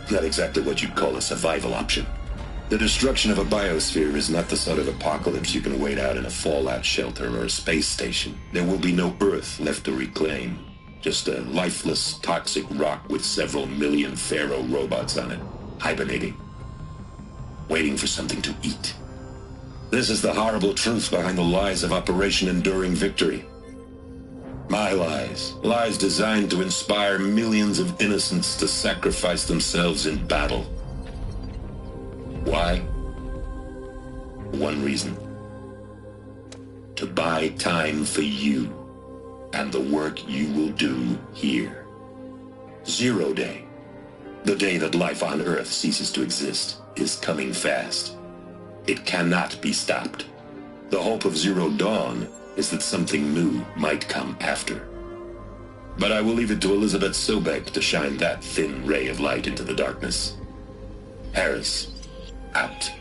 Not exactly what you'd call a survival option. The destruction of a biosphere is not the sort of apocalypse you can wait out in a fallout shelter or a space station. There will be no Earth left to reclaim. Just a lifeless, toxic rock with several million Pharaoh robots on it, hibernating, waiting for something to eat. This is the horrible truth behind the lies of Operation Enduring Victory. My lies. Lies designed to inspire millions of innocents to sacrifice themselves in battle. Why? One reason. To buy time for you and the work you will do here. Zero Day, the day that life on Earth ceases to exist, is coming fast. It cannot be stopped. The hope of Zero Dawn is that something new might come after. But I will leave it to Elizabeth Sobek to shine that thin ray of light into the darkness. Harris, out.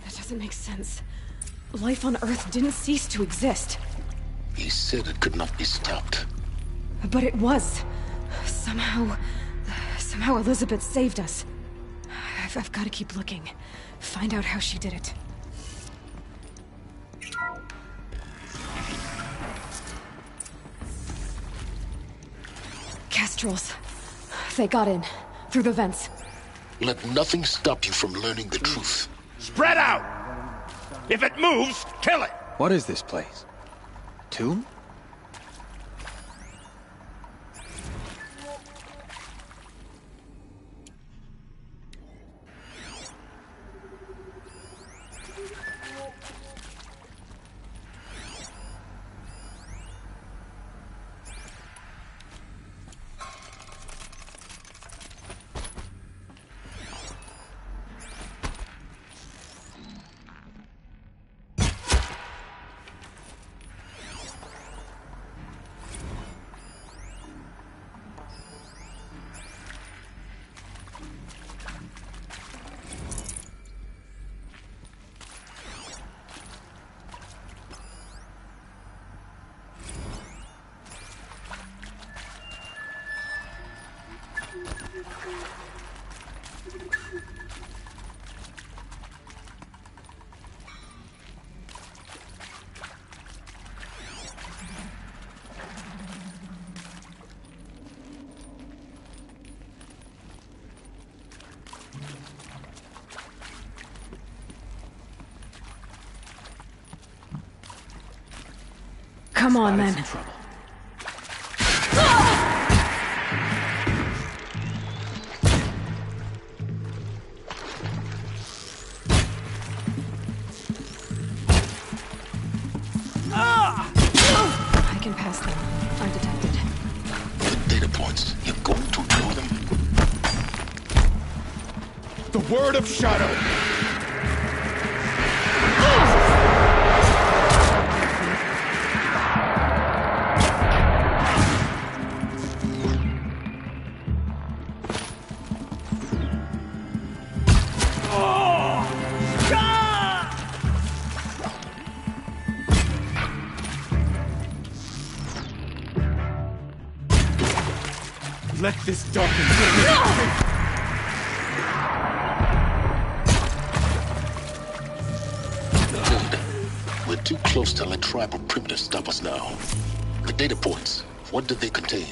That doesn't make sense. Life on Earth didn't cease to exist. He said it could not be stopped. But it was. Somehow Elizabeth saved us. I've got to keep looking. Find out how she did it. Kestrels. They got in. Through the vents. Let nothing stop you from learning the truth. Spread out! If it moves, kill it! What is this place? Tomb? Come on, then. undetected. The data points. You're going to ignore them? The word of Shadow! Let this darken Good. We're too close to let tribal primitives stop us now. The data points, what do they contain?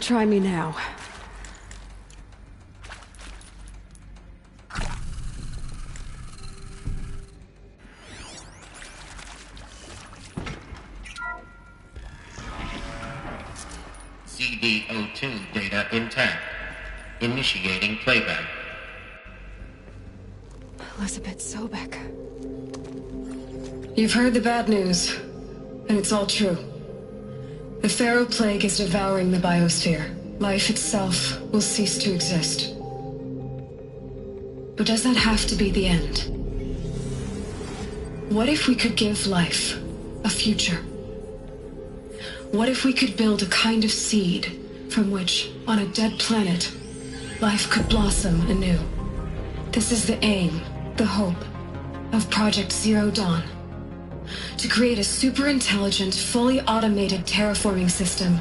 Try me now. CD02 data intact. Initiating playback. Elizabeth Sobek. You've heard the bad news, and it's all true. The Pharaoh Plague is devouring the biosphere. Life itself will cease to exist. But does that have to be the end? What if we could give life a future? What if we could build a kind of seed from which, on a dead planet, life could blossom anew? This is the aim, the hope, of Project Zero Dawn. To create a super-intelligent, fully automated terraforming system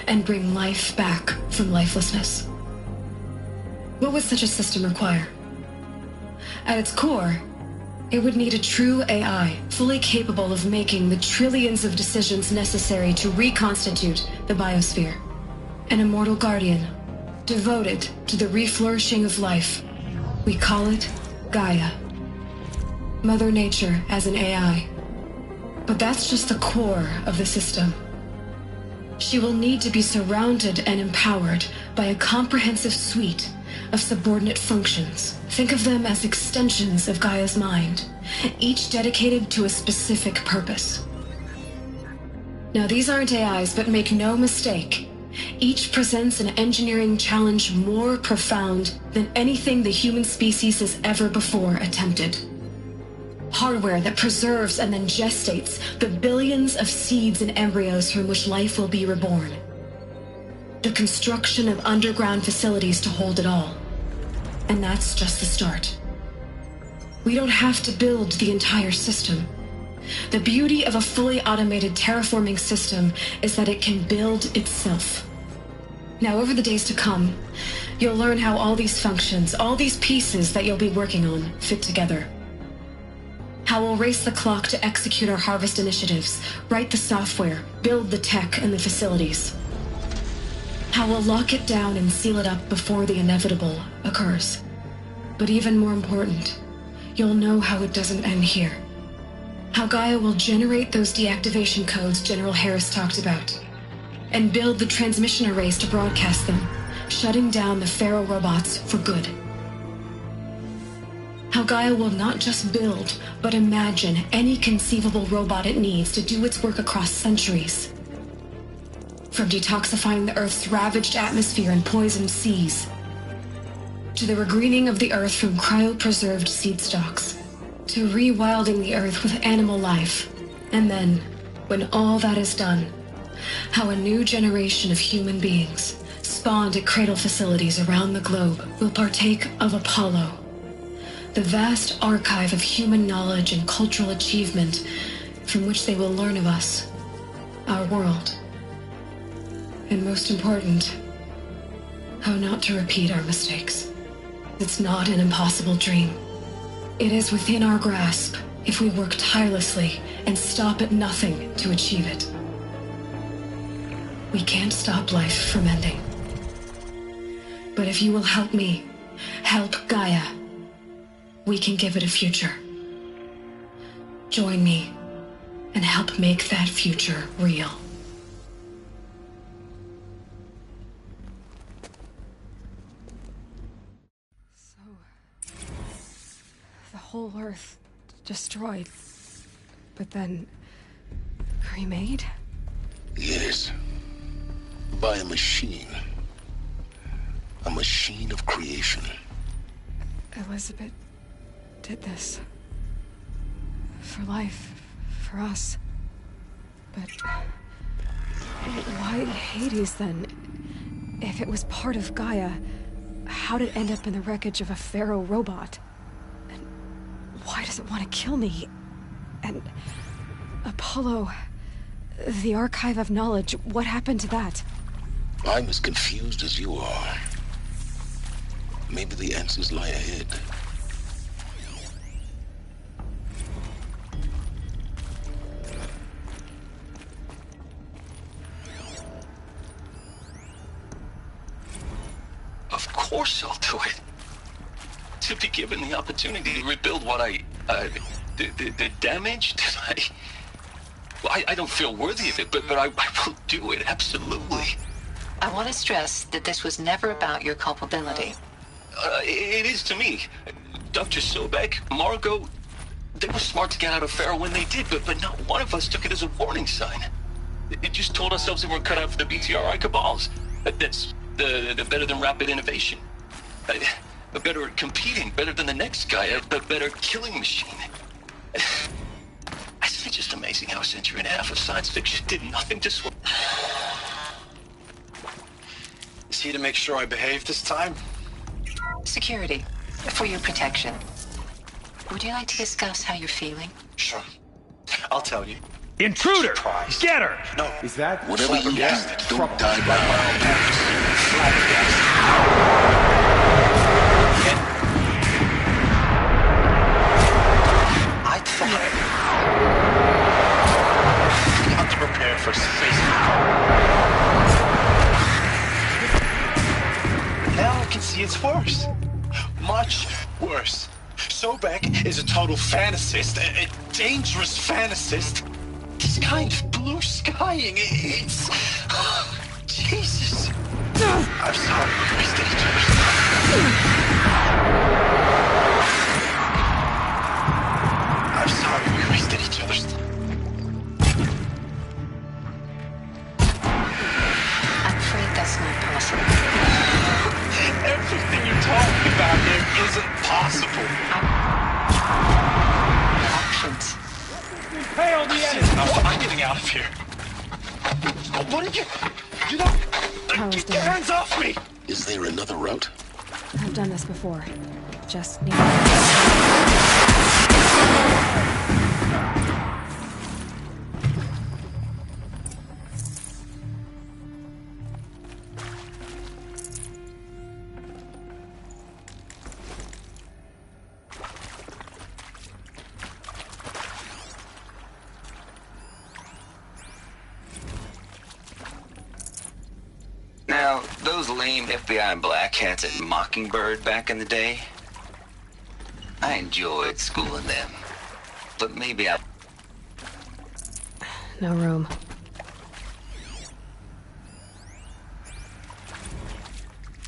and bring life back from lifelessness. What would such a system require? At its core, it would need a true AI, fully capable of making the trillions of decisions necessary to reconstitute the biosphere. An immortal guardian, devoted to the reflourishing of life. We call it Gaia. Mother Nature as an AI. But that's just the core of the system. She will need to be surrounded and empowered by a comprehensive suite of subordinate functions. Think of them as extensions of Gaia's mind, each dedicated to a specific purpose. Now, these aren't AIs, but make no mistake, each presents an engineering challenge more profound than anything the human species has ever before attempted. Hardware that preserves and then gestates the billions of seeds and embryos from which life will be reborn. The construction of underground facilities to hold it all. And that's just the start. We don't have to build the entire system. The beauty of a fully automated terraforming system is that it can build itself. Now, over the days to come, you'll learn how all these functions, all these pieces that you'll be working on, fit together. How we'll race the clock to execute our harvest initiatives, write the software, build the tech and the facilities. How we'll lock it down and seal it up before the inevitable occurs. But even more important, you'll know how it doesn't end here. How Gaia will generate those deactivation codes General Harris talked about, and build the transmission arrays to broadcast them, shutting down the Pharaoh robots for good. How Gaia will not just build, but imagine any conceivable robot it needs to do its work across centuries. From detoxifying the Earth's ravaged atmosphere and poisoned seas, to the regreening of the Earth from cryopreserved seed stalks, to rewilding the Earth with animal life. And then, when all that is done, how a new generation of human beings, spawned at cradle facilities around the globe, will partake of Apollo, the vast archive of human knowledge and cultural achievement from which they will learn of us, our world. And most important, how not to repeat our mistakes. It's not an impossible dream. It is within our grasp if we work tirelessly and stop at nothing to achieve it. We can't stop life from ending. But if you will help me, help Gaia, we can give it a future. Join me and help make that future real. The whole Earth destroyed, but then remade? Yes. By a machine. A machine of creation. Elizabeth did this. For life. For us. But why Hades then? If it was part of Gaia, how did it end up in the wreckage of a Pharaoh robot? And why does it want to kill me? And Apollo, the Archive of Knowledge, what happened to that? I'm as confused as you are. Maybe the answers lie ahead. Of course I'll do it. To be given the opportunity to rebuild what the damage that I don't feel worthy of it, but I will do it, absolutely. I want to stress that this was never about your culpability. It is to me. Dr. Sobek, Margot, they were smart to get out of Pharaoh when they did, but not one of us took it as a warning sign. It just told ourselves that we're cut out for the BTRI cabals. That's the better than rapid innovation. Better at competing, better than the next guy, a better killing machine. It's just amazing how a century and a half of science fiction did nothing to sway. Is he to make sure I behave this time? Security, for your protection. Would you like to discuss how you're feeling? Sure. I'll tell you. Intruder! Surprised. Get her! No. Is that whatever you flabbergasted? do, don't die by my own hands. I thought you have to prepare for space. Now I can see it's worse. Much worse. Sobek is a total fantasist, a dangerous fantasist. He's kind of blue skying. It's... Jesus. I'm sorry we wasted each other's time. I'm sorry we wasted each other's time. I'm afraid that's not possible. Everything you're talking about here isn't possible. Options. Hail the enemy! I'm getting out of here. What did you... You don't... Get your hands off me! Is there another route? I've done this before. Just need... Now, those lame FBI black hats at Mockingbird back in the day, I enjoyed schooling them. But maybe I... No room.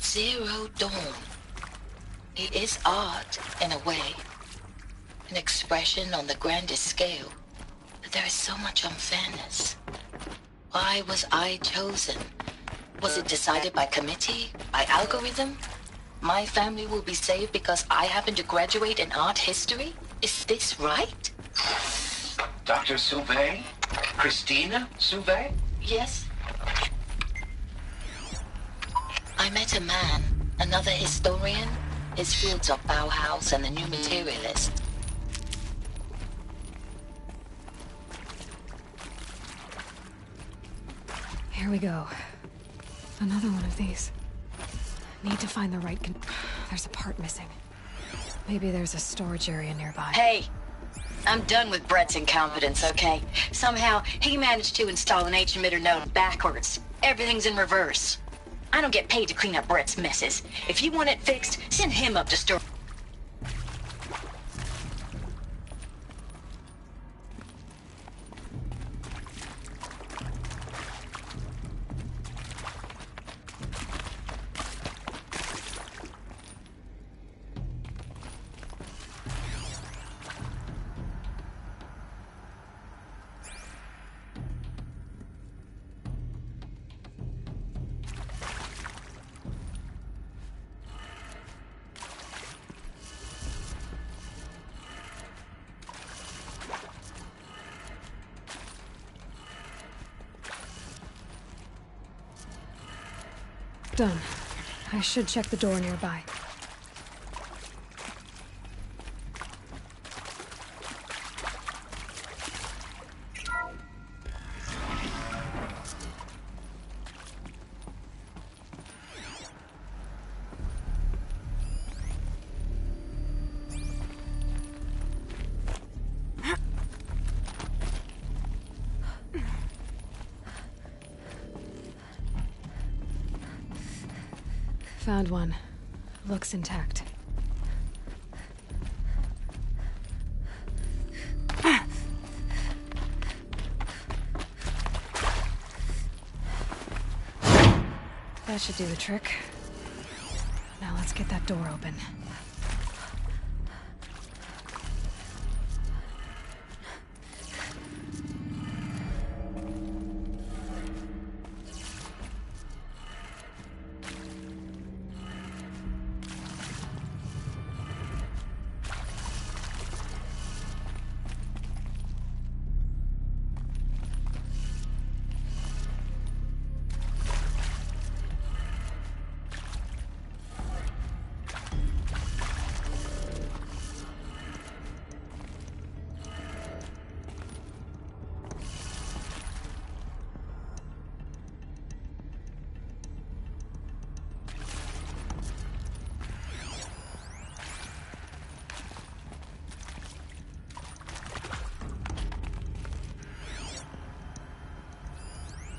Zero Dawn. It is art, in a way. An expression on the grandest scale. But there is so much unfairness. Why was I chosen? Was it decided by committee? By algorithm? My family will be saved because I happen to graduate in art history? Is this right? Dr. Sauvé? Christina Sauvé? Yes. I met a man, another historian. His fields are Bauhaus and the New Materialist. Here we go. Another one of these. Need to find the right There's a part missing. Maybe there's a storage area nearby. Hey, I'm done with Brett's incompetence, okay? Somehow, he managed to install an H-emitter node backwards. Everything's in reverse. I don't get paid to clean up Brett's messes. If you want it fixed, send him up to store... Done. I should check the door nearby. Found one. Looks intact. That should do the trick. Now let's get that door open.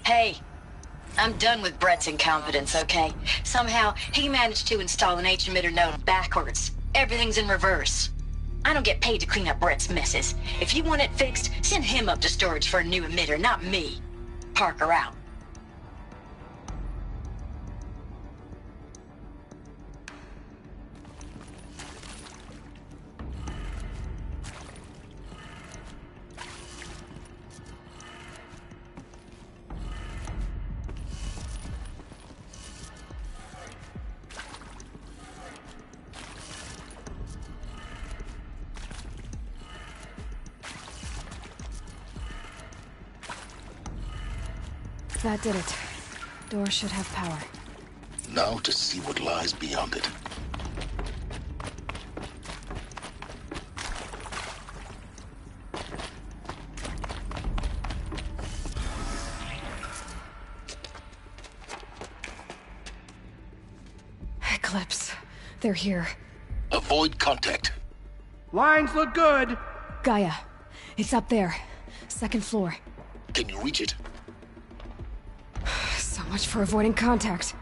Hey, I'm done with Brett's incompetence, okay? Somehow, he managed to install an H-emitter node backwards. Everything's in reverse. I don't get paid to clean up Brett's messes. If you want it fixed, send him up to storage for a new emitter, not me. Parker out. That did it. Door should have power. Now to see what lies beyond it. Eclipse. They're here. Avoid contact. Lines look good. Gaia. It's up there. Second floor. Can you reach it? So much for avoiding contact.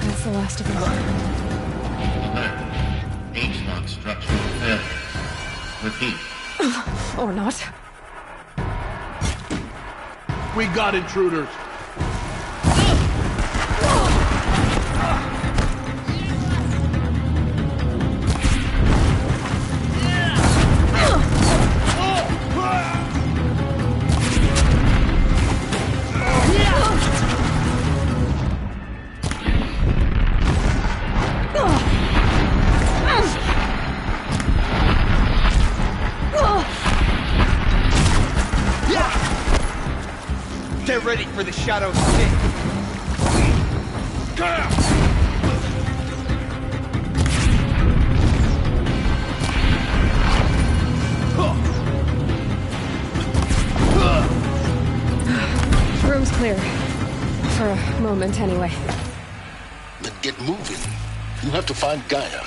That's the last of them. H-lock structural failure. Repeat. Or not. We got intruders. They're ready for the Shadow Stick. Room's clear. For a moment, anyway. Then get moving. You have to find Gaia.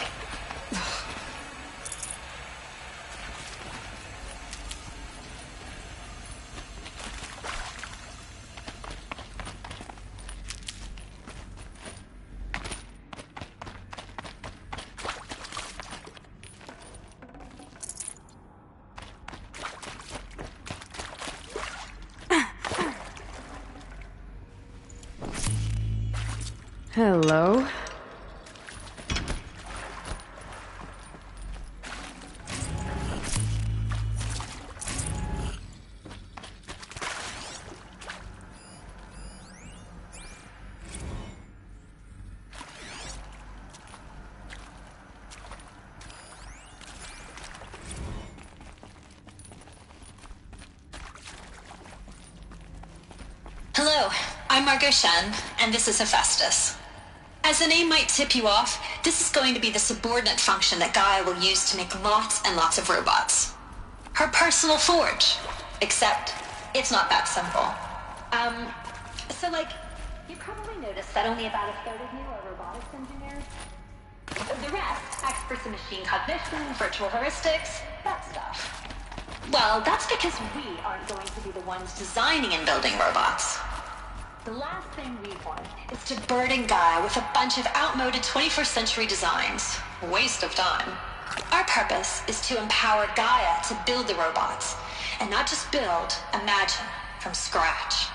Hello. Hello, I'm Margot Shen, and this is Hephaestus. As the name might tip you off, this is going to be the subordinate function that Gaia will use to make lots and lots of robots. Her personal forge. Except, it's not that simple. You probably noticed that only about a third of you are robotics engineers. The rest, experts in machine cognition, virtual heuristics, that stuff. Well, that's because we aren't going to be the ones designing and building robots. The last thing we want is to burden Gaia with a bunch of outmoded 21st century designs. Waste of time. Our purpose is to empower Gaia to build the robots, and not just build, imagine, from scratch.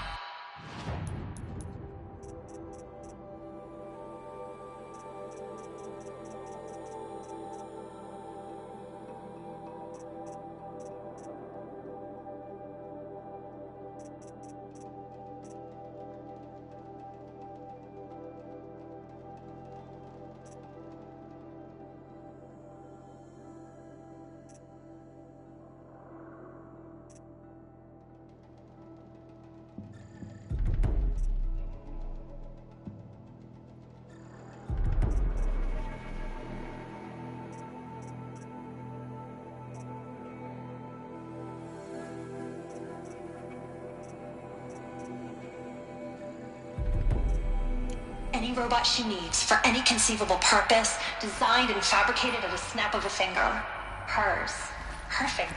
Any robot she needs, for any conceivable purpose, designed and fabricated at a snap of a finger. Hers. Her finger.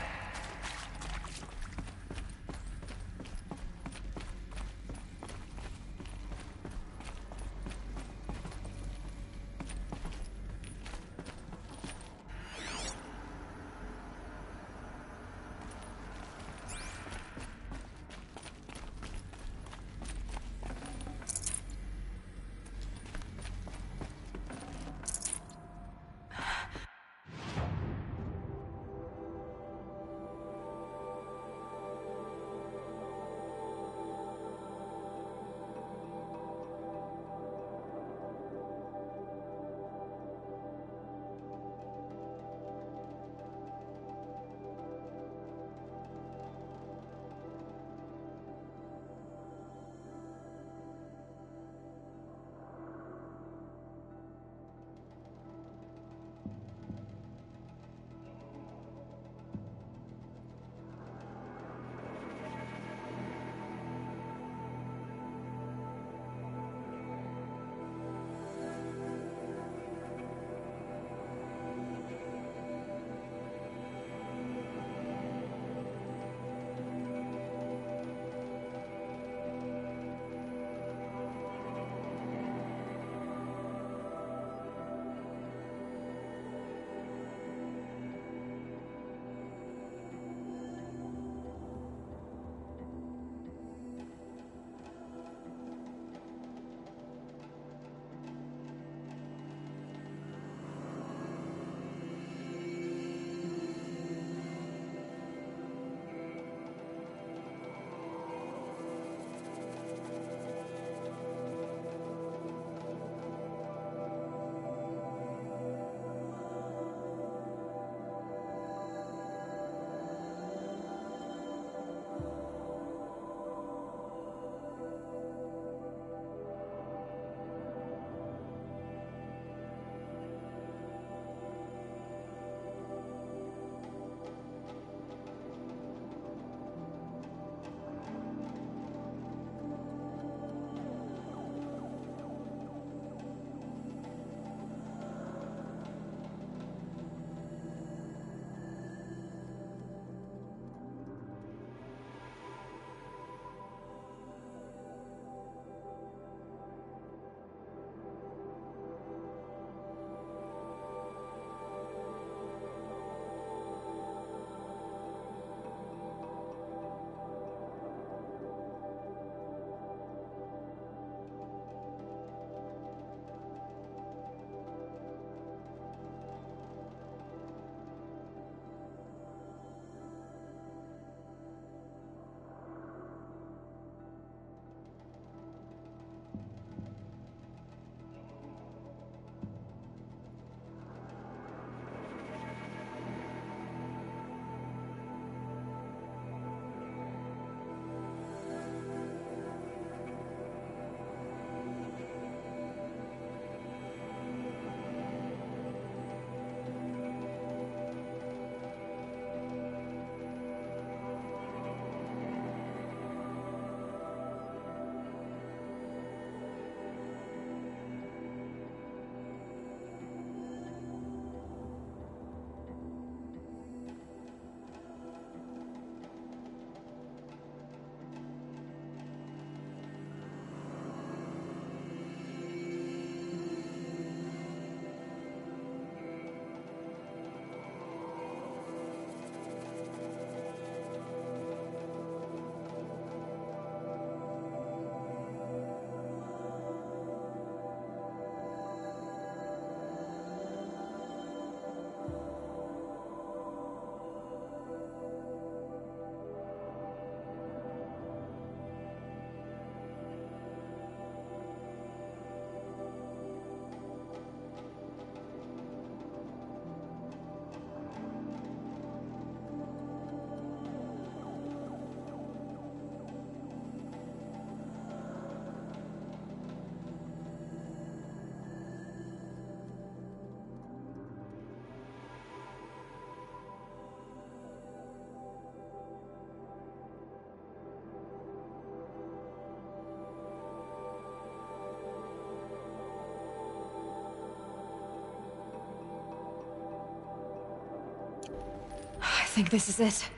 think this is it.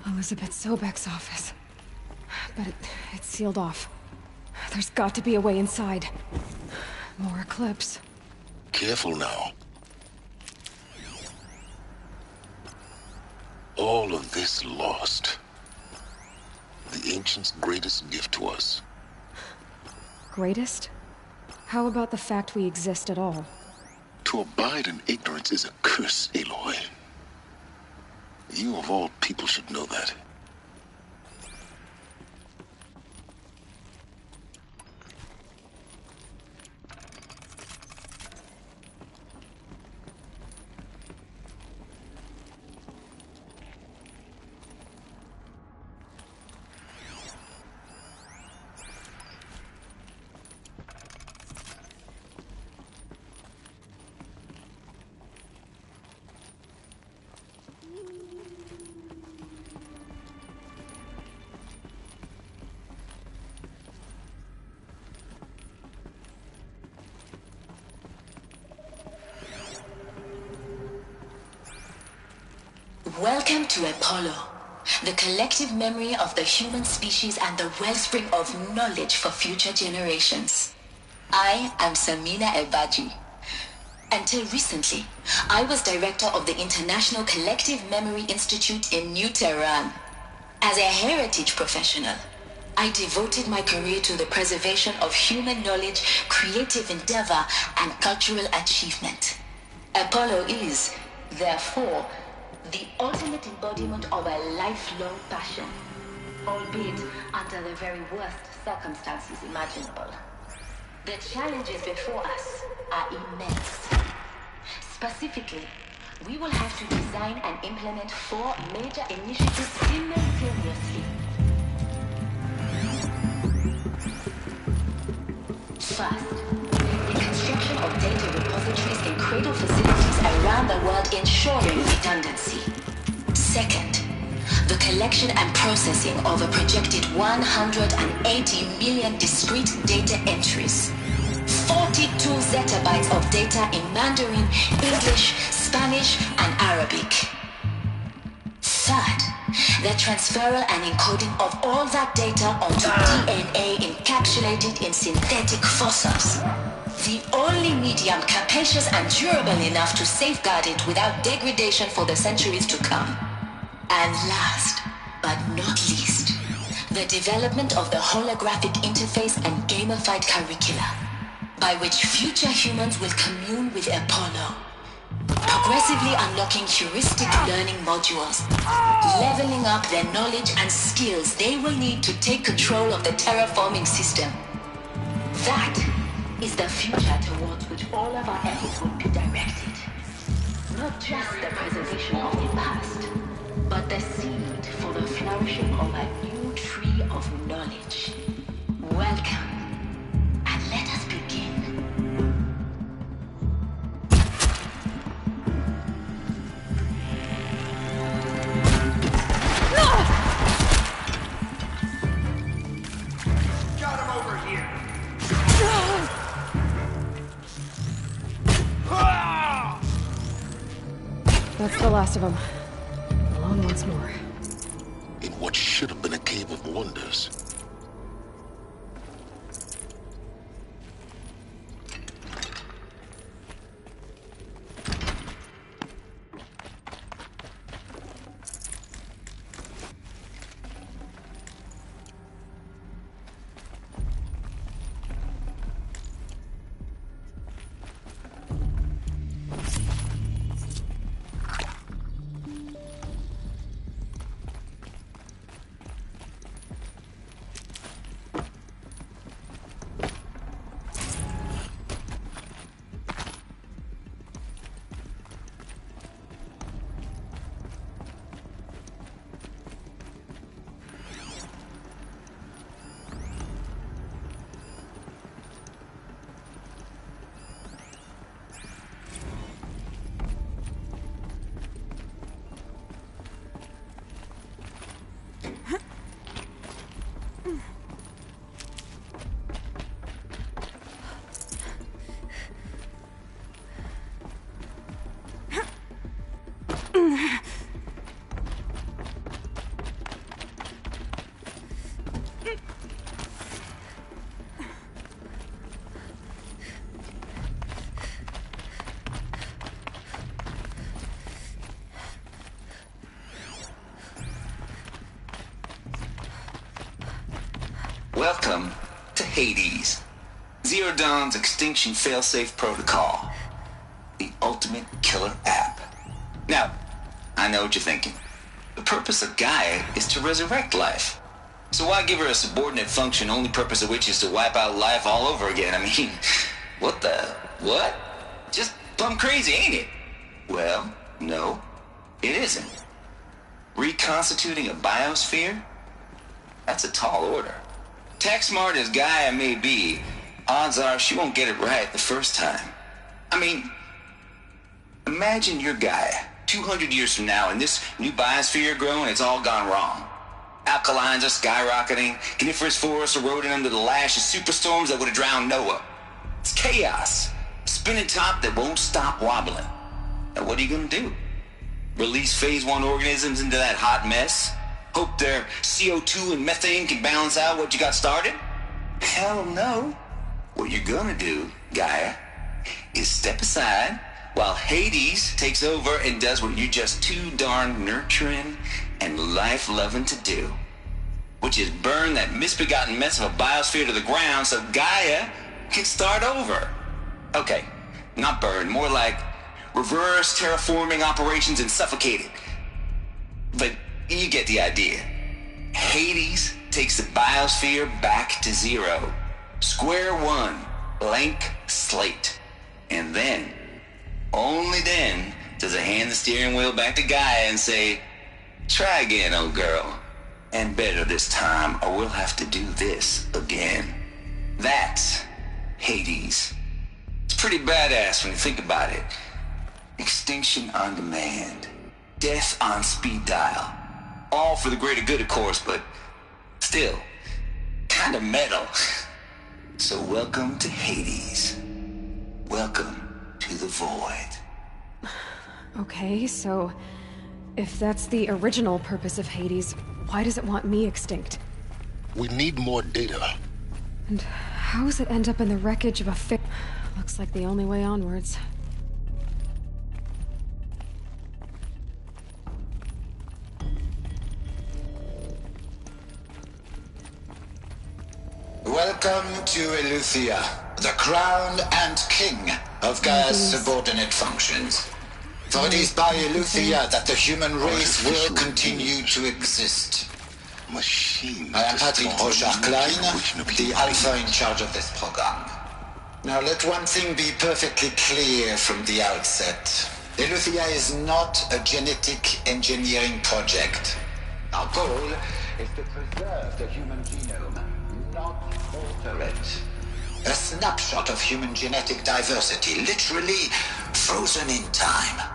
Elizabeth Sobek's office. But it's sealed off. There's got to be a way inside. More Eclipse. Careful now. All of this lost. The Ancients' greatest gift to us. Greatest? How about the fact we exist at all? To abide in ignorance is a curse, Aloy. You of all people should know that. Welcome to Apollo, the collective memory of the human species and the wellspring of knowledge for future generations. I am Samina Ebaji. Until recently, I was director of the International Collective Memory Institute in New Tehran. As a heritage professional, I devoted my career to the preservation of human knowledge, creative endeavor, and cultural achievement. Apollo is, therefore, the ultimate embodiment of a lifelong passion, albeit under the very worst circumstances imaginable. The challenges before us are immense. Specifically, we will have to design and implement 4 major initiatives simultaneously. First, the construction of data repositories in cradle facilities around the world ensuring redundancy. Second, the collection and processing of a projected 180 million discrete data entries. 42 zettabytes of data in Mandarin, English, Spanish, and Arabic. Third, the transferal and encoding of all that data onto DNA encapsulated in synthetic fossils. The only medium capacious and durable enough to safeguard it without degradation for the centuries to come. And last, but not least, the development of the holographic interface and gamified curricula, by which future humans will commune with Apollo, progressively unlocking heuristic learning modules, leveling up their knowledge and skills they will need to take control of the terraforming system. That is the future towards which all of our efforts will be directed. Not just the preservation of the past, but the seed for the flourishing of a new tree of knowledge. Welcome, and let us begin. Got him over here. That's the last of them. Alone once more. In what should have been a cave of wonders. Welcome to Hades, Zero Dawn's extinction failsafe protocol. The ultimate killer app. Now, I know what you're thinking. The purpose of Gaia is to resurrect life. So why give her a subordinate function, only purpose of which is to wipe out life all over again? I mean, what? Just plumb crazy, ain't it? Well, no, it isn't. Reconstituting a biosphere? That's a tall order. Tech smart as Gaia may be, odds are she won't get it right the first time. I mean, imagine you're Gaia, 200 years from now, and this new biosphere growing, it's all gone wrong. Alkalines are skyrocketing, coniferous forests eroding under the lash of superstorms that would have drowned Noah. It's chaos. A spinning top that won't stop wobbling. Now what are you gonna do? Release phase 1 organisms into that hot mess? Hope their CO2 and methane can balance out what you got started? Hell no. What you're gonna do, Gaia, is step aside while Hades takes over and does what you're just too darn nurturing and life-loving to do. Which is burn that misbegotten mess of a biosphere to the ground so Gaia can start over. Okay, not burn, more like reverse terraforming operations and suffocate it. But you get the idea. Hades takes the biosphere back to zero. Square one, blank slate. And then, only then, does it hand the steering wheel back to Gaia and say, try again, old girl. And better this time, or we'll have to do this again. That's Hades. It's pretty badass when you think about it. Extinction on demand. Death on speed dial. All for the greater good, of course, but still, kind of metal. So welcome to Hades. Welcome to the Void. Okay, so if that's the original purpose of Hades, why does it want me extinct? We need more data. And how does it end up in the wreckage of a Looks like the only way onwards. Welcome to Eleuthia, the crown and king of Gaia's subordinate functions. For it is by Eleuthia that the human race will continue to exist. I am Patrick Brochard-Klein, the Alpha in charge of this program. Now let one thing be perfectly clear from the outset. Eleuthia is not a genetic engineering project. Our goal is to preserve the human genome, not alter it. A snapshot of human genetic diversity, literally frozen in time.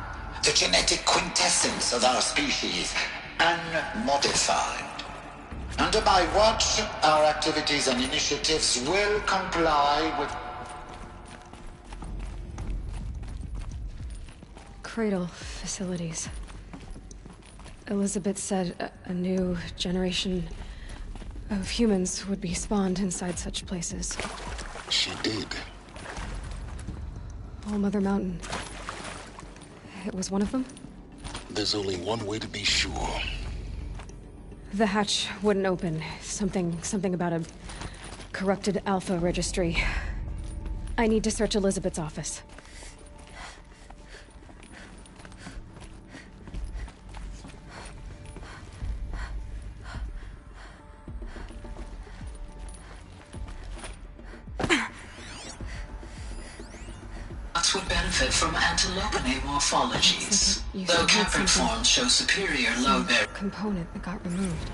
The genetic quintessence of our species, unmodified. Under my watch, our activities and initiatives will comply with Cradle facilities. Elizabeth said a new generation of humans would be spawned inside such places. She did. All Mother Mountain. It was one of them? There's only one way to be sure. The hatch wouldn't open. Something about a corrupted Alpha registry. I need to search Elizabeth's office. Would benefit from antilopinae morphologies, though Capricorns show superior load bearing component that got removed.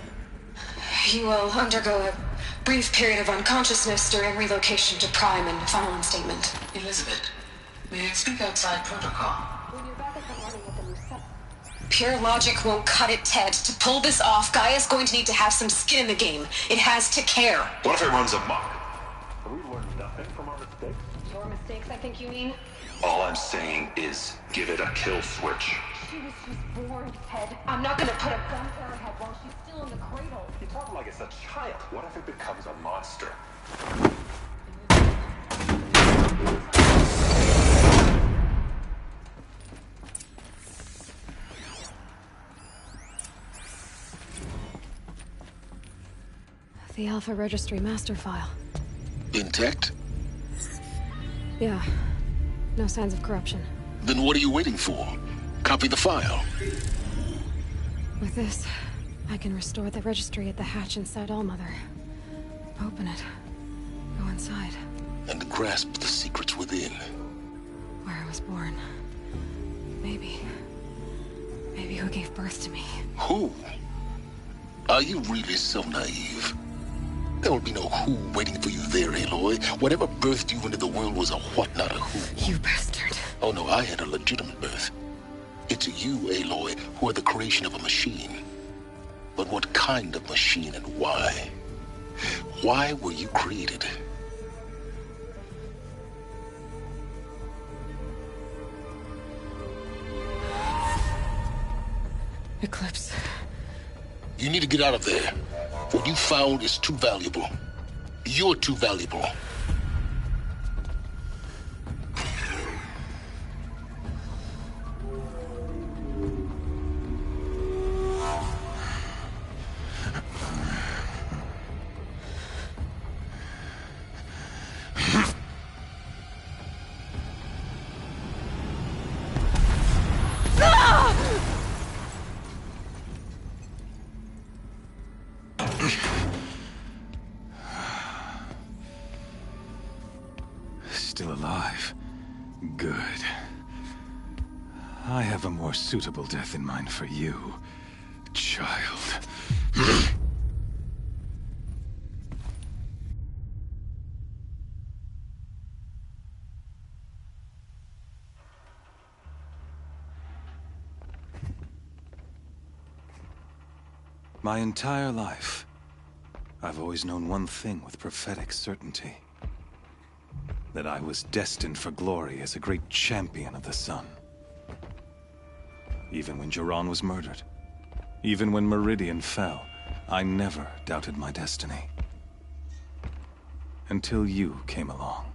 You will undergo a brief period of unconsciousness during relocation to Prime and final instatement. Elizabeth, may I speak outside protocol? Pure logic won't cut it, Ted. To pull this off, Gaia's going to need to have some skin in the game. It has to care. What if it runs amok? Have we learned nothing from our mistakes? Your mistakes, I think you mean? All I'm saying is give it a kill switch. She was just born, Ted. I'm not gonna put a gun to her head while she's still in the cradle. You talk like it's a child. What if it becomes a monster? the Alpha Registry master file. Intact? Yeah. No signs of corruption. Then what are you waiting for? Copy the file. With this, I can restore the registry at the hatch inside Allmother. Open it. Go inside. And grasp the secrets within. Where I was born. Maybe who gave birth to me. Who? Are you really so naive? There will be no who waiting for you there, Aloy. Whatever birthed you into the world was a what, not a who. You bastard. Oh no, I had a legitimate birth. It's you, Aloy, who are the creation of a machine. But what kind of machine and why? Why were you created? Eclipse. You need to get out of there. What you found is too valuable. You're too valuable. Still alive. Good. I have a more suitable death in mind for you, child. My entire life, I've always known one thing with prophetic certainty. That I was destined for glory as a great champion of the sun. Even when Jiran was murdered, even when Meridian fell, I never doubted my destiny. Until you came along.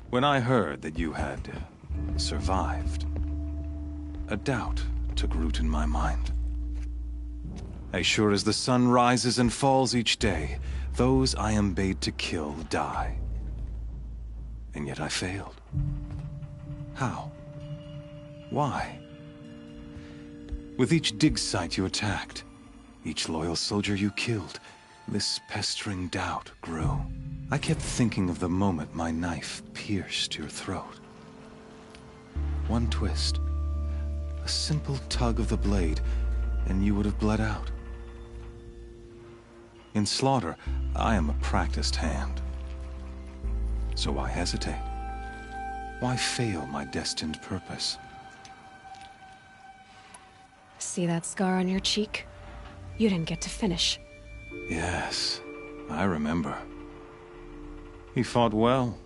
When I heard that you had survived, a doubt took root in my mind. As sure as the sun rises and falls each day, those I am bade to kill die. And yet I failed. How? Why? With each dig site you attacked, each loyal soldier you killed, this pestering doubt grew. I kept thinking of the moment my knife pierced your throat. One twist, a simple tug of the blade, and you would have bled out. In slaughter, I am a practiced hand. So why hesitate? Why fail my destined purpose? See that scar on your cheek? You didn't get to finish. Yes, I remember. He fought well.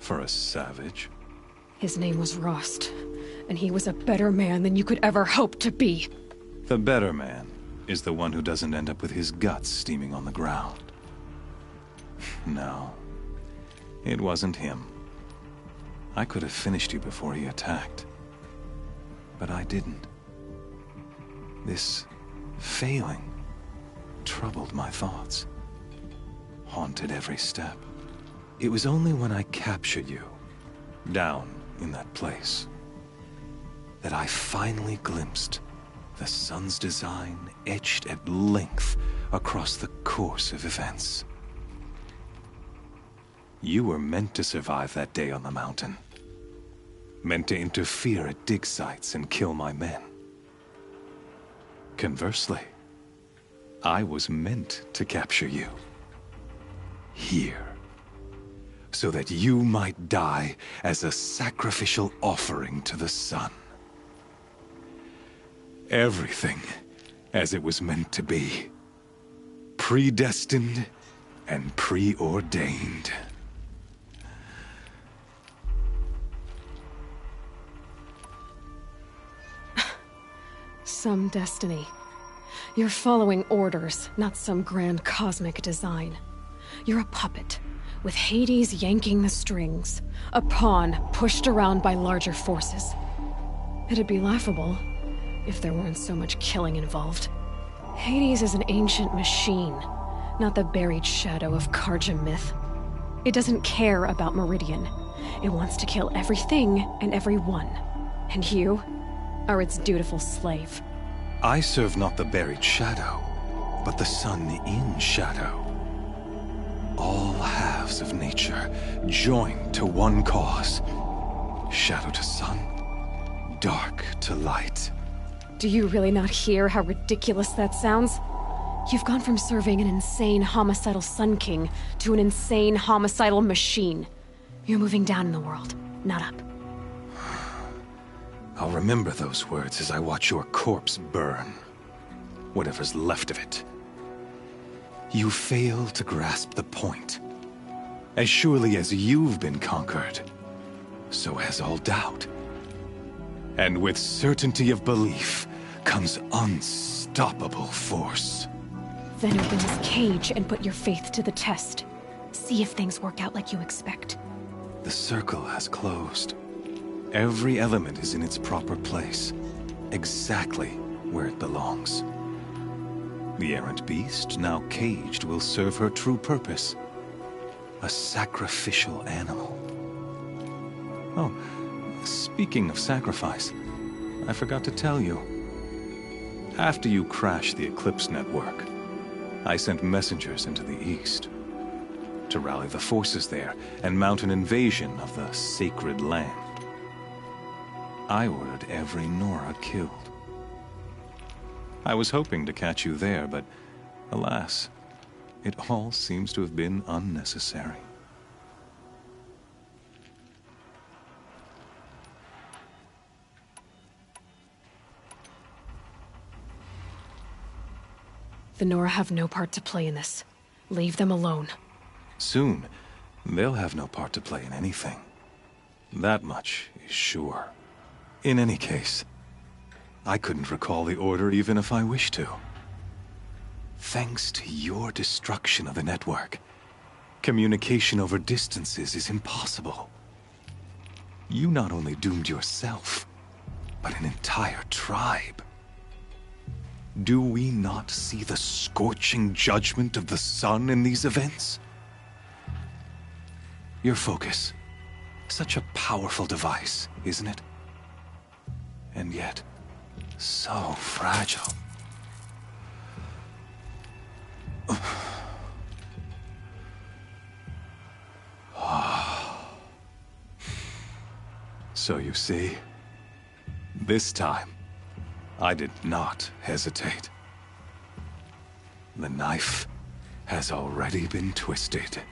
For a savage. His name was Rost, and he was a better man than you could ever hope to be. The better man is the one who doesn't end up with his guts steaming on the ground. No, it wasn't him. I could have finished you before he attacked. But I didn't. This failing troubled my thoughts, haunted every step. It was only when I captured you, down in that place, that I finally glimpsed the sun's design etched at length across the course of events. You were meant to survive that day on the mountain. Meant to interfere at dig sites and kill my men. Conversely, I was meant to capture you. Here. So that you might die as a sacrificial offering to the sun. Everything as it was meant to be. Predestined and preordained. Some destiny. You're following orders, not some grand cosmic design. You're a puppet, with Hades yanking the strings. A pawn pushed around by larger forces. It'd be laughable if there weren't so much killing involved. Hades is an ancient machine, not the buried shadow of Carja myth. It doesn't care about Meridian. It wants to kill everything and everyone. And you are its dutiful slave. I serve not the buried shadow, but the sun in shadow. All halves of nature joined to one cause. Shadow to sun, dark to light. Do you really not hear how ridiculous that sounds? You've gone from serving an insane homicidal Sun King to an insane homicidal machine. You're moving down in the world, not up. I'll remember those words as I watch your corpse burn. Whatever's left of it. You fail to grasp the point. As surely as you've been conquered, so has all doubt. And with certainty of belief comes unstoppable force. Then open this cage and put your faith to the test. See if things work out like you expect. The circle has closed. Every element is in its proper place, exactly where it belongs. The errant beast, now caged, will serve her true purpose. A sacrificial animal. Oh, speaking of sacrifice, I forgot to tell you. After you crashed the Eclipse network, I sent messengers into the east to rally the forces there and mount an invasion of the sacred land. I ordered every Nora killed. I was hoping to catch you there, but alas, it all seems to have been unnecessary. The Nora have no part to play in this. Leave them alone. Soon, they'll have no part to play in anything. That much is sure. In any case, I couldn't recall the order even if I wished to. Thanks to your destruction of the network, communication over distances is impossible. You not only doomed yourself, but an entire tribe. Do we not see the scorching judgment of the sun in these events? Your focus, such a powerful device, isn't it? And yet, so fragile. So you see, this time, I did not hesitate. The knife has already been twisted.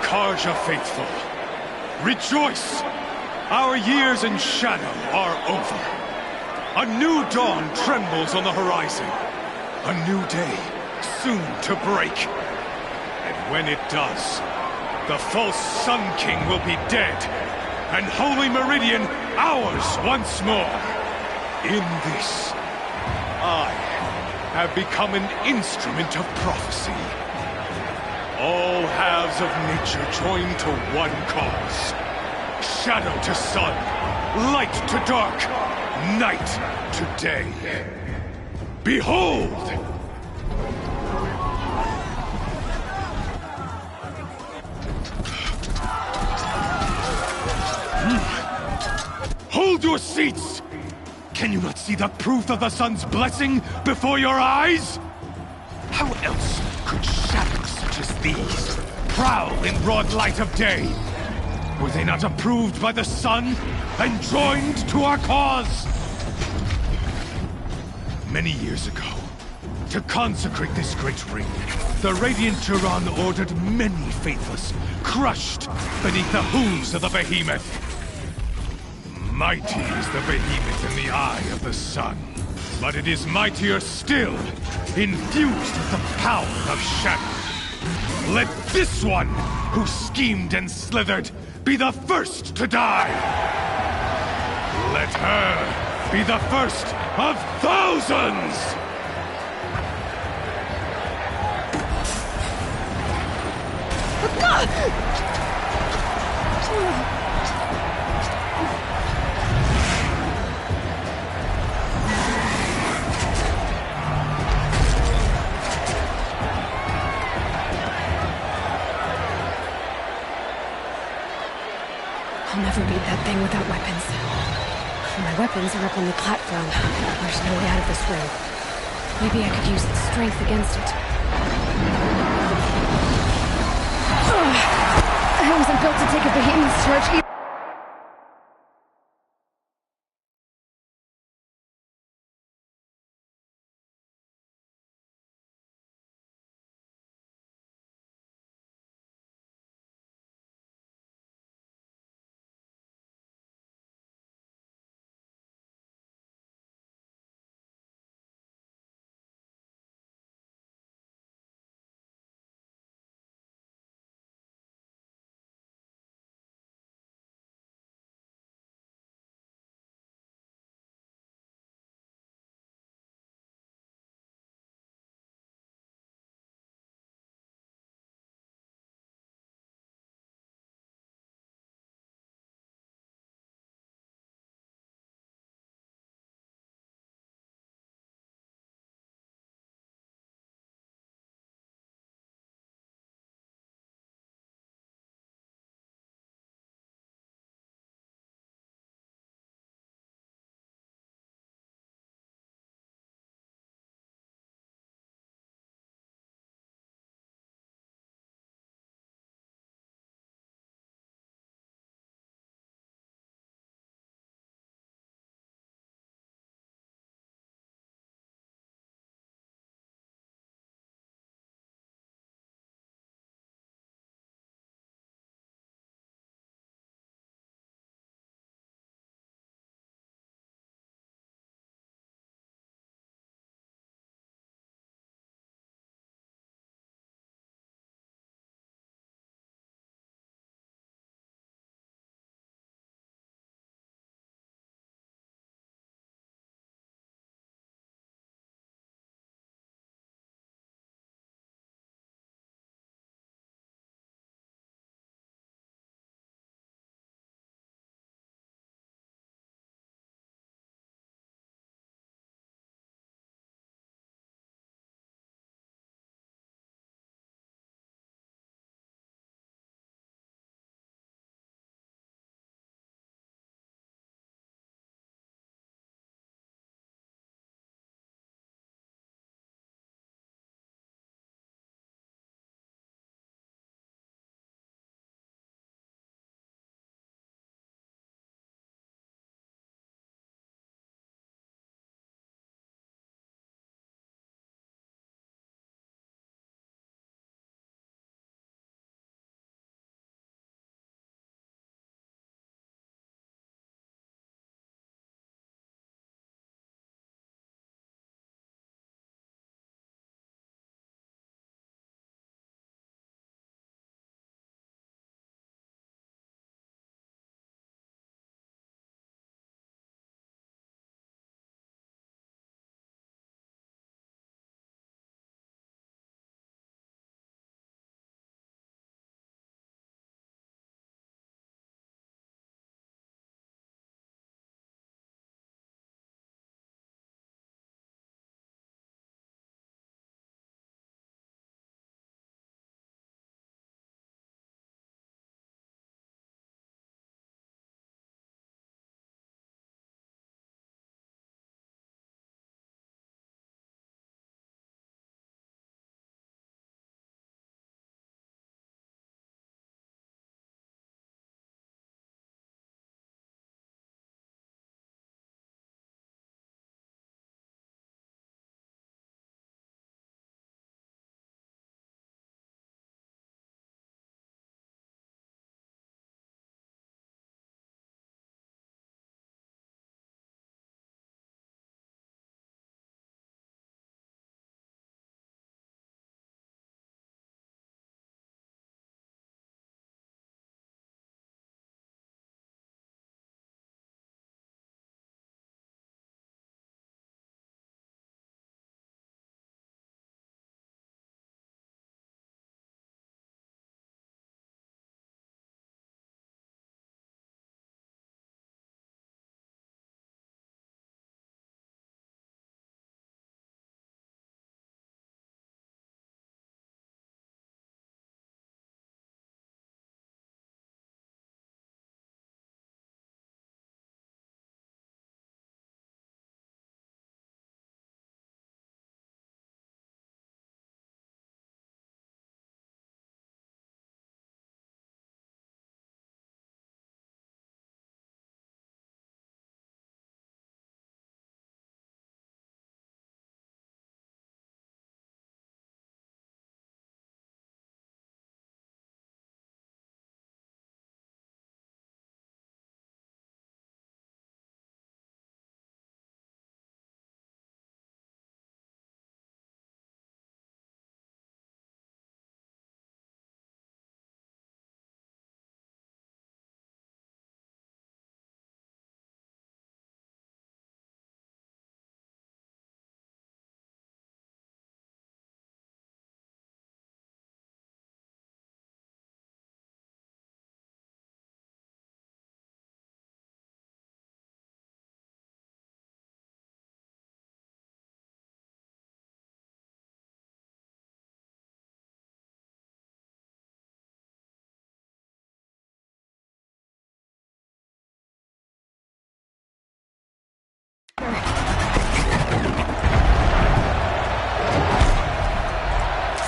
Carja faithful, rejoice! Our years in shadow are over. A new dawn trembles on the horizon. A new day soon to break. And when it does, the false Sun King will be dead, and Holy Meridian ours once more. In this, I have become an instrument of prophecy. All halves of nature joined to one cause. Shadow to sun, light to dark, night to day. Behold! Hold your seats! Can you not see the proof of the sun's blessing before your eyes? How else could shadows such as these prowl in broad light of day? Were they not approved by the sun and joined to our cause? Many years ago, to consecrate this great ring, the Radiant Turan ordered many faithless crushed beneath the hooves of the behemoth. Mighty is the behemoth in the eye of the sun, but it is mightier still, infused with the power of shadow. Let this one, who schemed and slithered, be the first to die. Let her be the first of thousands! I'll never beat that thing without weapons. My weapons are up on the platform. There's no way out of this ring. Maybe I could use its strength against it. I wasn't built to take a behemoth's charge.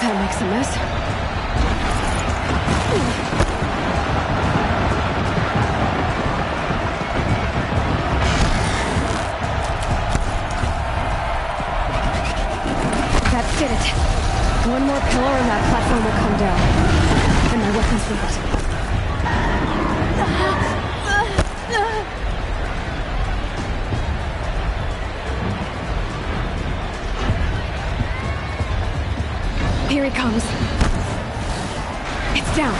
That makes a mess. That did it. One more pillar and that platform will come down. And my weapons ready. Here he comes. It's down.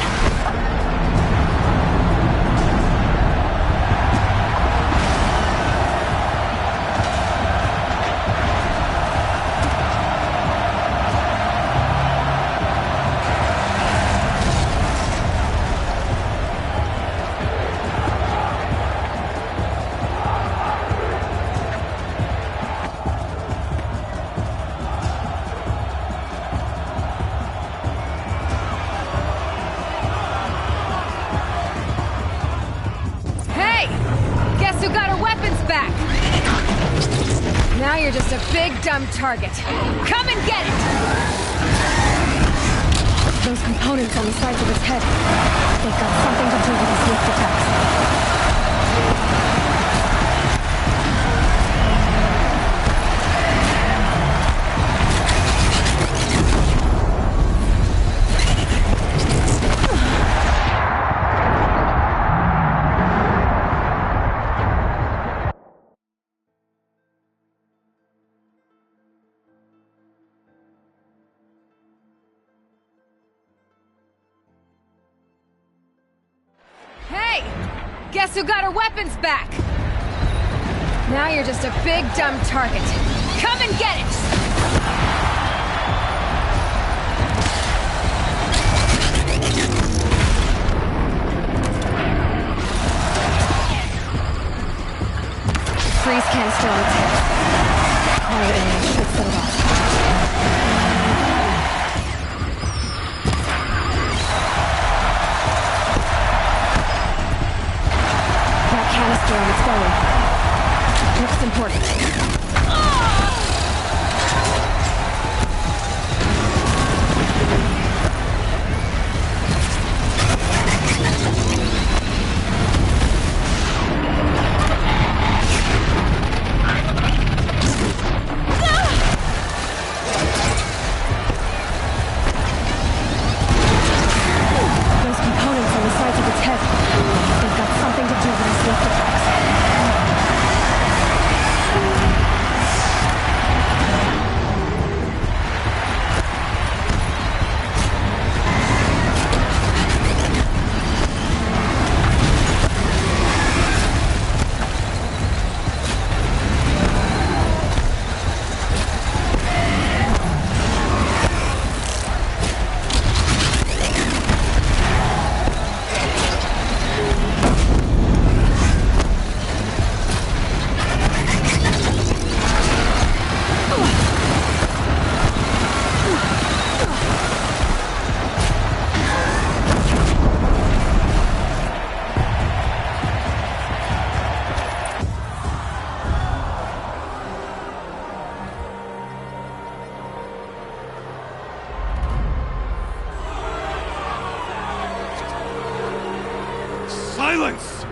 Now you're just a big, dumb target. Come and get it! Those components on the sides of his head, they've got something to do with his lift attacks. Guess who got her weapons back? Now you're just a big, dumb target. Come and get it! Freeze can't still on its head. Quiet alien should set it off. Canister on its belly. Looks important. Those components on the sides of its head, they've got something to do with its lift attacks. Silence!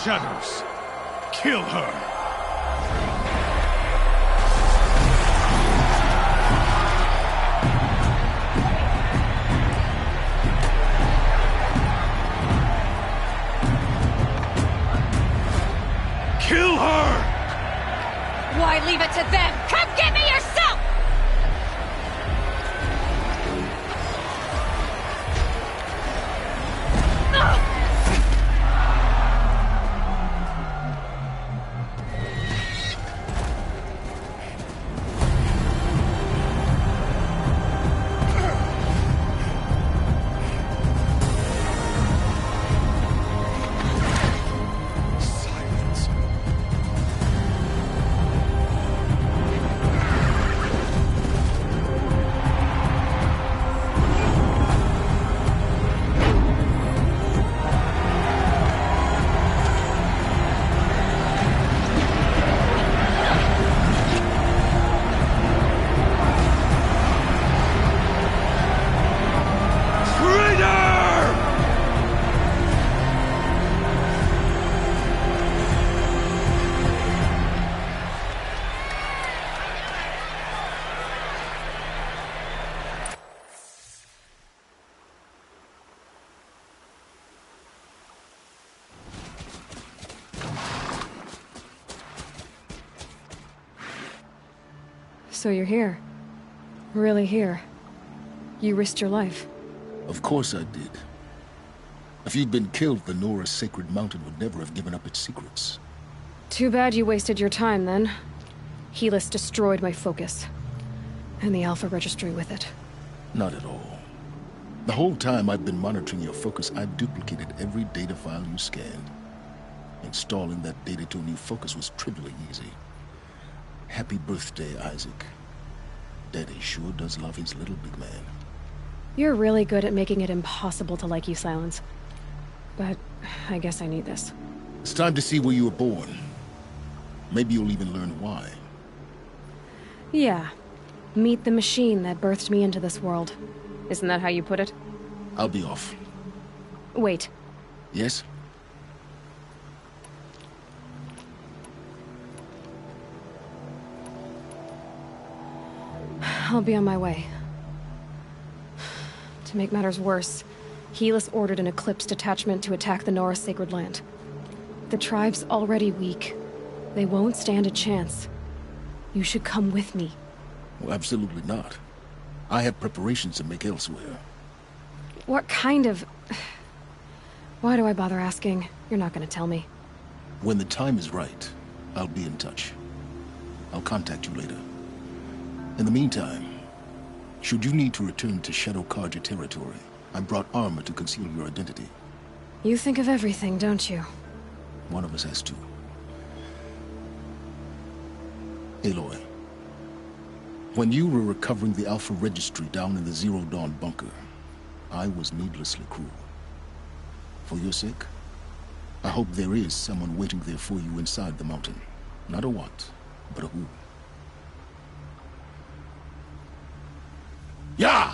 Shadows, kill her! Kill her! Why leave it to them? Come get me yourself! So you're here. Really here. You risked your life. Of course I did. If you'd been killed, the Nora's sacred mountain would never have given up its secrets. Too bad you wasted your time, then. Helis destroyed my focus. And the Alpha Registry with it. Not at all. The whole time I've been monitoring your focus, I've duplicated every data file you scanned. Installing that data to a new focus was trivially easy. Happy birthday, Isaac. Daddy sure does love his little big man. You're really good at making it impossible to like you, Silence. But I guess I need this. It's time to see where you were born. Maybe you'll even learn why. Yeah. Meet the machine that birthed me into this world. Isn't that how you put it? I'll be off. Wait. Yes? I'll be on my way. To make matters worse, Helis ordered an Eclipse detachment to attack the Nora Sacred Land. The tribe's already weak. They won't stand a chance. You should come with me. Well, absolutely not. I have preparations to make elsewhere. What kind of... Why do I bother asking? You're not gonna tell me. When the time is right, I'll be in touch. I'll contact you later. In the meantime, should you need to return to Shadow Carja territory, I brought armor to conceal your identity. You think of everything, don't you? One of us has to. Aloy, when you were recovering the Alpha Registry down in the Zero Dawn bunker, I was needlessly cruel. For your sake, I hope there is someone waiting there for you inside the mountain. Not a what, but a who. Yeah!